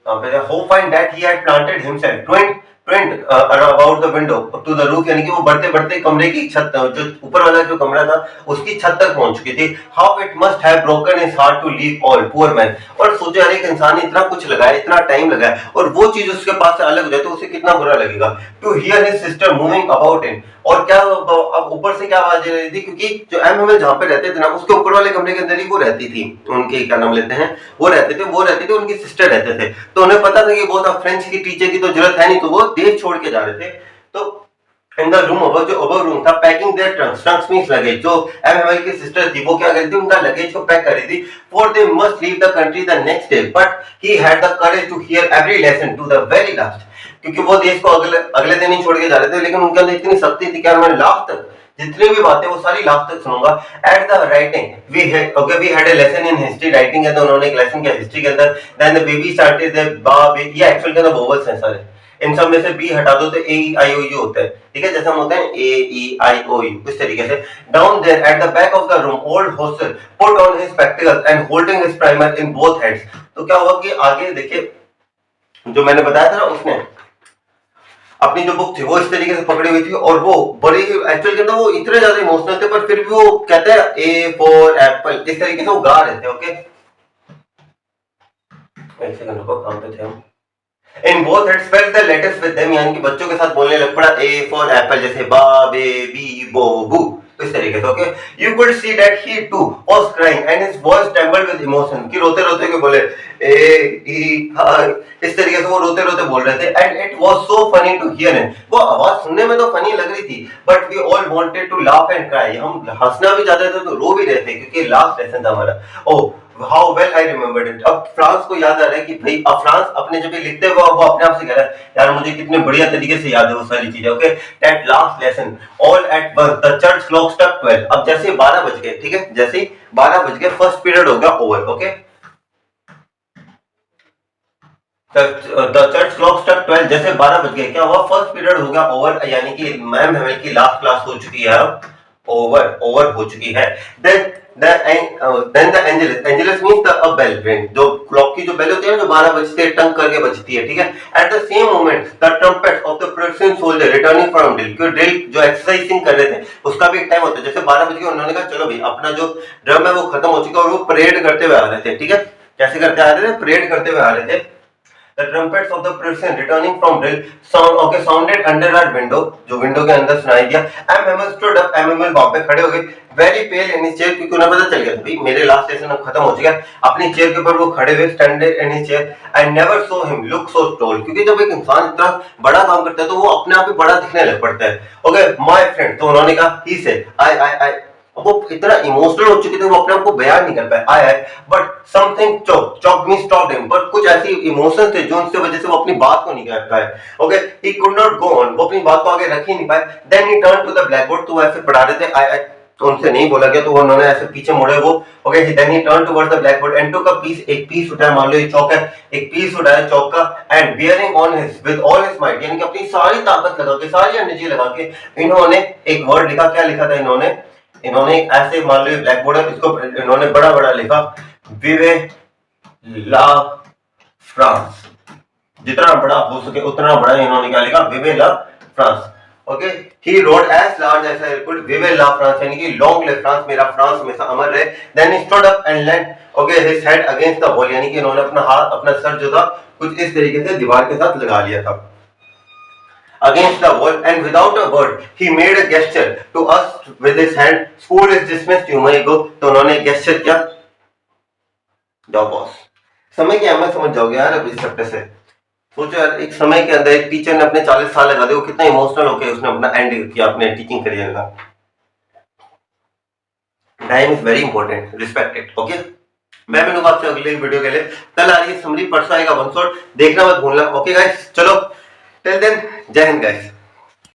hope find that he had planted himself twined about the window to the roof, यानी कि वो बढ़ते बढ़ते कमरे की छत, जो ऊपर वाला जो कमरा था उसकी छत तक पहुंच चुकी थी। How it must have broken his heart to leave all, poor man, और सोचो यार एक इंसान ने इतना कुछ लगाया, इतना टाइम लगाया और वो चीज उसके पास से अलग हो जाए तो उसे कितना बुरा लगेगा। To hear his sister moving about in, और क्या अब ऊपर से क्या आवाज आ रही थी, क्योंकि जो एमएमएल जहाँ पे रहते थे ना उसके ऊपर वाले कमरे के अंदर ही वो रहती थी, उनके क्या नाम लेते हैं वो रहते थे उनकी सिस्टर रहते थे, तो उन्हें पता था कि बहुत फ्रेंच की टीचर की तो जरूरत है नहीं, तो वो देश छोड़ के जा रहे थे। तो इन द रूम अबव, जो अबव रूम था, packing their trunks means luggage, जो एमएमएल की सिस्टर थी वो क्या कर रही थी, उनका लगेज को पैक कर रही थी, for they must leave the country the next day, but he had the courage to hear every lesson to the very last, क्योंकि वो देश को अगले दिन ही छोड़ के जा रहे थे, लेकिन उनके अंदर इतनी शक्ति थी कि मैं लास्ट तक जितनी भी बातें वो सारी लास्ट तक सुनूंगा। At the writing we had a lesson in history, writing के अंदर उन्होंने एक लेसन किया हिस्ट्री के अंदर। Then the baby started the ba, ये एक्चुअल के अंदर वोवेल्स हैं सारे, इन सब में से बी हटा दो तो ए ई आई ओ यू होता है, ठीक है, जैसे हम होते हैं ए ई आई ओ यू इस तरीके से। Down there at the back of the room old Hauser put on his spectacles and holding his primer in both hands, तो क्या हुआ कि आगे देखिए जो मैंने बताया था ना, उसने अपनी जो बुक थी वो इस तरीके से पकड़ी हुई थी, और वो बड़ी एक्चुअल के अंदर वो इतने ज्यादा इमोशनल थे, पर फिर भी वो कहते हैं ए फॉर एप्पल, इस तरीके से वो गा रहे थे। ओके, एक सेकंड रुको, काम पे थे हम। In both head spelled the letters with them, यानी कि बच्चों के साथ बोलने लग पड़ा ए फॉर एप्पल, जैसे बा बे बी बो बू, इस तरीके से। Okay, you could see that he too was crying and his voice trembled with emotion, कि रोते रोते के बोले ए ई हा, इस तरीके से वो रोते रोते बोल रहे थे। And it was so funny to hear him, वो आवाज सुनने में तो फनी लग रही थी, but we all wanted to laugh and cry, हम हंसना भी चाहते थे तो रो भी रहे थे, क्योंकि लास्ट लेसन था हमारा। Oh how well I remembered it. अब फ्रांस को याद आ रहा है कि भाई, अब फ्रांस अपने जब ये लिखते हुए वो अपने आप से कह रहा है, यार मुझे कितने बढ़िया तरीके से याद है वो सारी चीजें। Okay, that last lesson all at once the church clock struck 12। अब जैसे 12 बज गए, ठीक है, जैसे ही 12 बज गए, फर्स्ट पीरियड होगा over. Okay, the church clock struck 12, जैसे 12 बज गए, क्या हुआ, फर्स्ट पीरियड होगा ओवर, यानी कि मैम हमें की लास्ट क्लास हो चुकी है, ओवर हो चुकी है। Then the Angelus means the bell ring, जो क्लॉक की जो बेल होती है ना, जो 12 बजते टंग करके बजती है, ठीक है। At the same moment the trumpet of the protection soldier returning from drill, क्योंकि ड्रिल जो एक्सरसाइजिंग कर रहे थे उसका भी एक टाइम होता है। जैसे 12 बज गए, उन्होंने कहा चलो भाई अपना जो ड्रम है वो खत्म हो चुका है, और वो परेड करते हुए आ रहे थे, ठीक है। कैसे करते आ रहे थे, परेड करते हुए आ रहे थे। The trumpets of the procession returning from drill sounded under our window, जो विंडो के अंदर सुनाई दिया। MML stood up, MML वहां पे खड़े हो गए, very pale in his chair, क्योंकि उन्हें पता चल गया था भाई मेरे लास्ट सेशन अब खत्म हो चुका है। अपनी चेयर के ऊपर वो खड़े हुए, standing in his chair. I never saw him look so tall, क्योंकि जब एक इंसान इतना बड़ा काम करता है तो वो अपने आप ही बड़ा दिखने लग पड़ता है। Okay, my friend, तो उन्होंने कहा he said, I वो इतना इमोशनल हो चुके थे, वो अपने आप को बयान नहीं कर पाए। आया but something chalk me stop him, पर कुछ ऐसी इमोशन थे जो उनसे वजह से वो अपनी बात को नहीं कर पाए। Okay, he could not go on, वो अपनी बात को आगे रख ही नहीं पाए। Then he turn to the blackboard, तो वो ऐसे पढ़ा रहे थे। आई तो उनसे नहीं बोला गया, तो उन्होंने ऐसे पीछे मुड़े वो। Okay, then he turn towards the blackboard and took a piece, एक पीस उठाया, मान लो ये चौक है, एक पीस उठाया चौक का, and bearing on his with all his might, यानी कि अपनी सारी ताकत लगा के, सारी एनर्जी लगा के इन्होंने एक वर्ड लिखा। क्या लिखा था इन्होंने ऐसे, मान लो ब्लैक बोर्ड है, इसको इन्होंने बड़ा बड़ा लिखा, विवे ला फ्रांस, जितना बड़ा हो सके उतना बड़ा इन्होंने क्या लिखा, vive la France. Okay, he wrote as large as I could, vive la France, यानी कि लॉन्ग लिव फ्रांस, मेरा फ्रांस हमेशा अमर रहे। Then he stood up and leaned, okay, his head against the wall, यानी कि इन्होंने अपना हाथ, अपना सर जो था कुछ इस तरीके से दीवार के साथ लगा लिया था, against the wall, and without a word he made a gesture to us with his hand. School is dismissed, you may go. तो उन्होंने gesture किया, जाओ बॉस। समय की अहमियत समझ जाओगे यार अब इस चैप्टर से। सोचो यार, एक समय के अंदर एक टीचर ने अपने 40 साल लगा दिए, वो कितना इमोशनल होकर उसने अपना एंड किया अपने टीचिंग करियर का। Time is very important, respect it. Okay, मैं मिलूंगा आपसे अगले वीडियो के लिए। कल आ रही है समरी, परसों आएगा वन शॉट, देखना मत भूलना। ओके गाइस, चलो टिल देन, जय हिंद गाइस।